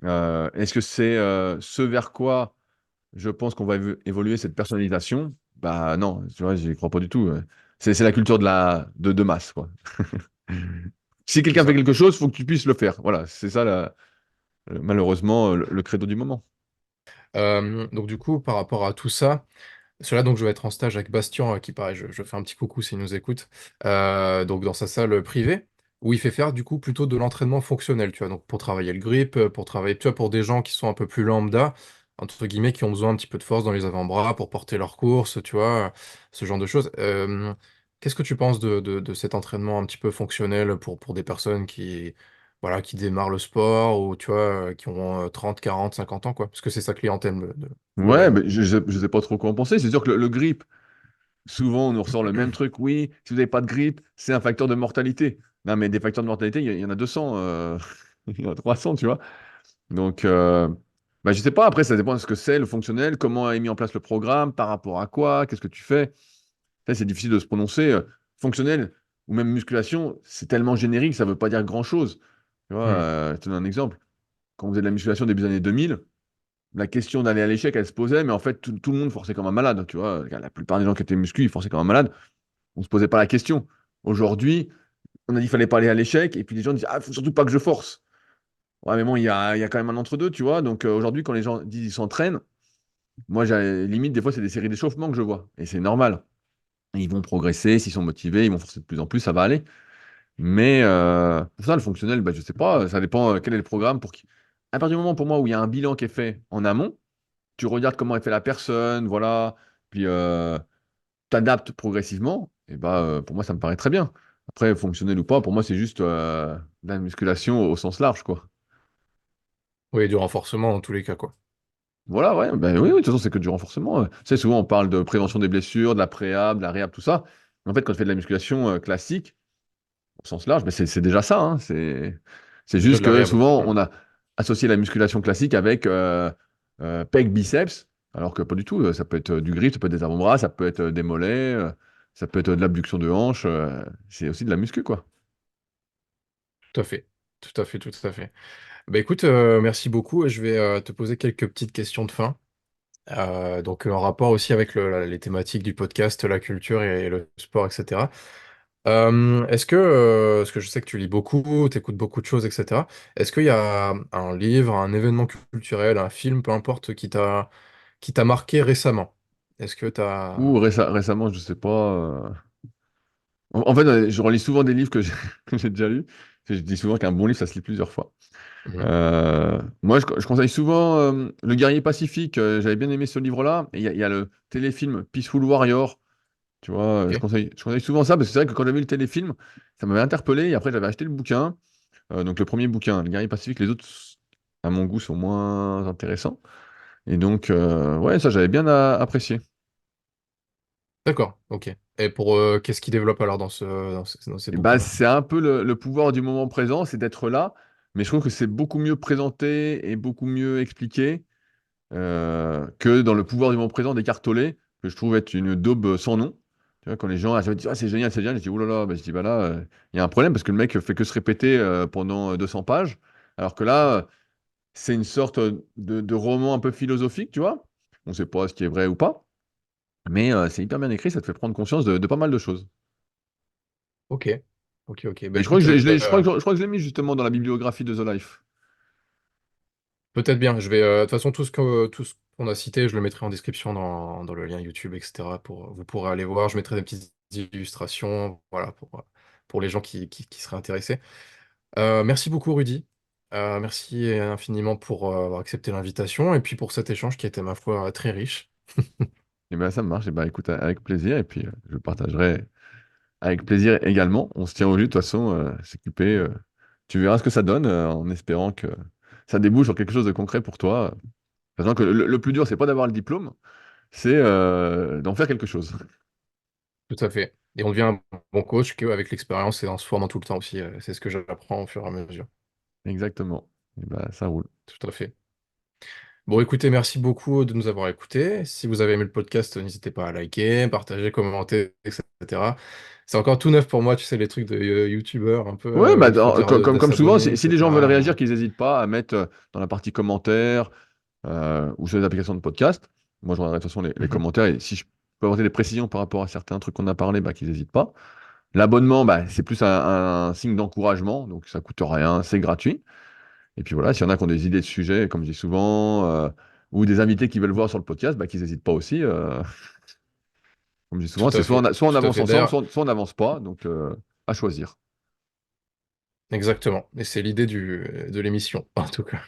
Est-ce que c'est ce vers quoi je pense qu'on va évoluer cette personnalisation? Bah non, tu vois, j'y crois pas du tout. C'est la culture de masse, quoi. Si C'est quelqu'un fait ça. quelque chose, il faut que tu puisses le faire. Voilà, c'est ça, malheureusement, le credo du moment. Donc du coup, par rapport à tout ça, cela donc je vais être en stage avec Bastien, qui pareil, je fais un petit coucou s'il nous écoute, donc dans sa salle privée, où il fait faire du coup plutôt de l'entraînement fonctionnel, tu vois, donc pour travailler le grip, pour travailler, tu vois, pour des gens qui sont un peu plus lambda, entre guillemets, qui ont besoin un petit peu de force dans les avant-bras pour porter leurs courses, tu vois, ce genre de choses. Qu'est-ce que tu penses de cet entraînement un petit peu fonctionnel pour des personnes qui, voilà, qui démarrent le sport ou, tu vois, qui ont 30, 40, 50 ans, quoi, parce que c'est sa clientèle, Ouais, globalement. mais je sais pas trop quoi en penser. C'est sûr que le grip, souvent, on nous ressort le même truc. Oui, si vous n'avez pas de grippe, c'est un facteur de mortalité. Non, mais des facteurs de mortalité, il y en a 200, il y en a 300, tu vois. Donc, bah, je sais pas. Après, ça dépend de ce que c'est, le fonctionnel, comment est mis en place le programme, par rapport à quoi, qu'est-ce que tu fais. Ça, c'est difficile de se prononcer. Fonctionnel ou même musculation, c'est tellement générique, ça veut pas dire grand-chose. Tu vois, Hmm. je te donne un exemple. Quand on faisait de la musculation début des années 2000, la question d'aller à l'échec, elle se posait, mais en fait, tout le monde forçait comme un malade. Tu vois, la plupart des gens qui étaient muscu, ils forçaient comme un malade. On se posait pas la question. Aujourd'hui, on a dit qu'il fallait pas aller à l'échec, et puis les gens disent, ah, faut surtout pas que je force. Ouais, mais bon, il y a quand même un entre-deux, tu vois. Donc aujourd'hui, quand les gens disent ils s'entraînent, moi, limite, des fois, c'est des séries d'échauffement que je vois. Et c'est normal. Ils vont progresser, s'ils sont motivés, ils vont forcer de plus en plus, ça va aller. Mais pour ça, le fonctionnel, bah, je sais pas, ça dépend quel est le programme pour qui. À partir du moment pour moi où il y a un bilan qui est fait en amont, tu regardes comment est fait la personne, voilà, puis t'adaptes progressivement, et bah pour moi ça me paraît très bien. Après, fonctionnel ou pas, pour moi c'est juste de la musculation au sens large, quoi. Oui, du renforcement dans tous les cas, quoi. Voilà, ouais, ben oui, oui, de toute façon c'est que du renforcement. Tu sais, souvent on parle de prévention des blessures, de la préhab, de la réhab, tout ça. Mais en fait, quand tu fais de la musculation classique, au sens large, mais c'est déjà ça, hein. C'est Déjà juste de la que réhab. souvent, Hmm. on a associé la musculation classique avec pec biceps, alors que pas du tout. Ça peut être du grip, ça peut être des avant-bras, ça peut être des mollets, ça peut être de l'abduction de hanche. C'est aussi de la muscu, quoi. Tout à fait. Tout à fait, tout à fait. Bah écoute, merci beaucoup. Je vais te poser quelques petites questions de fin. Donc en rapport aussi avec les thématiques du podcast, la culture et le sport, etc. Parce que je sais que tu lis beaucoup, tu écoutes beaucoup de choses, etc. Est-ce qu'il y a un livre, un événement culturel, un film, peu importe, qui t'a marqué récemment? Est-ce que tu as... Ou récemment, je sais pas. En fait, je relis souvent des livres que j'ai que j'ai déjà lus. Je dis souvent qu'un bon livre, ça se lit plusieurs fois. Moi, je conseille souvent Le Guerrier Pacifique. J'avais bien aimé ce livre-là. Et il y a le téléfilm Peaceful Warrior. Tu vois, Ok, je conseille souvent ça parce que c'est vrai que quand j'avais vu le téléfilm, ça m'avait interpellé. Et après, j'avais acheté le bouquin. Donc, le premier bouquin, Le Guerrier Pacifique. Les autres, à mon goût, sont moins intéressants. Et donc, ouais, ça, j'avais bien apprécié. d'accord, ok. Et pour qu'est-ce qu'il développe alors dans ces Et bah, bouquins-là? c'est un peu le pouvoir du moment présent, c'est d'être là. Mais je trouve que c'est beaucoup mieux présenté et beaucoup mieux expliqué que dans le pouvoir du moment présent d'Eckhart Tolle, que je trouve être une daube sans nom. Tu vois, quand les gens disent ah, c'est génial, je dis oh là là, bah, je dis bah là, il y a un problème parce que le mec fait que se répéter pendant 200 pages, alors que là, c'est une sorte de roman un peu philosophique, tu vois. On ne sait pas ce qui est vrai ou pas, mais c'est hyper bien écrit, ça te fait prendre conscience de pas mal de choses. Ok, ok, ok. Bah Et je crois que écoute, je crois que je l'ai mis justement dans la bibliographie de The Life. peut-être bien. Je vais, de toute façon, tout ce qu'on a cité, je le mettrai en description dans le lien YouTube, etc. Vous pourrez aller voir. Je mettrai des petites illustrations, voilà, pour les gens qui seraient intéressés. Merci beaucoup, Rudy. Merci infiniment pour avoir accepté l'invitation et puis pour cet échange qui était, ma foi, très riche. Et bien ça marche, et ben écoute, avec plaisir, et puis je partagerai avec plaisir également. On se tient au jus, de toute façon, s'occuper. Tu verras ce que ça donne, en espérant que ça débouche sur quelque chose de concret pour toi. Sachant que le plus dur, c'est pas d'avoir le diplôme, c'est d'en faire quelque chose. Tout à fait. Et on devient un bon coach qu'avec l'expérience et en se formant tout le temps aussi. C'est ce que j'apprends au fur et à mesure. Exactement. Et ben ça roule. Tout à fait. Bon, écoutez, merci beaucoup de nous avoir écoutés. Si vous avez aimé le podcast, n'hésitez pas à liker, partager, commenter, etc. C'est encore tout neuf pour moi, tu sais, les trucs de youtubeur un peu Ouais, où il faut dire de comme souvent, s'abonner, si les gens veulent réagir, etc. qu'ils n'hésitent pas à mettre dans la partie commentaires ou sur les applications de podcast. Moi, je regarderai de toute façon les Mhm. commentaires, et si je peux apporter des précisions par rapport à certains trucs qu'on a parlé, bah, qu'ils n'hésitent pas. L'abonnement, bah, c'est plus un signe d'encouragement, donc ça coûte rien, c'est gratuit. Et puis voilà, s'il y en a qui ont des idées de sujets, comme je dis souvent, ou des invités qui veulent voir sur le podcast, bah, qu'ils n'hésitent pas aussi. Comme je dis souvent, Tout c'est à fait. soit on Tout à avance fait. ensemble, D'ailleurs, soit on n'avance pas, donc à choisir. exactement. Et c'est l'idée de l'émission, en tout cas.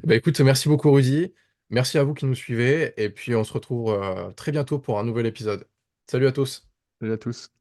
Bah écoute, merci beaucoup, Rudy. Merci à vous qui nous suivez. Et puis, on se retrouve très bientôt pour un nouvel épisode. Salut à tous. Salut à tous.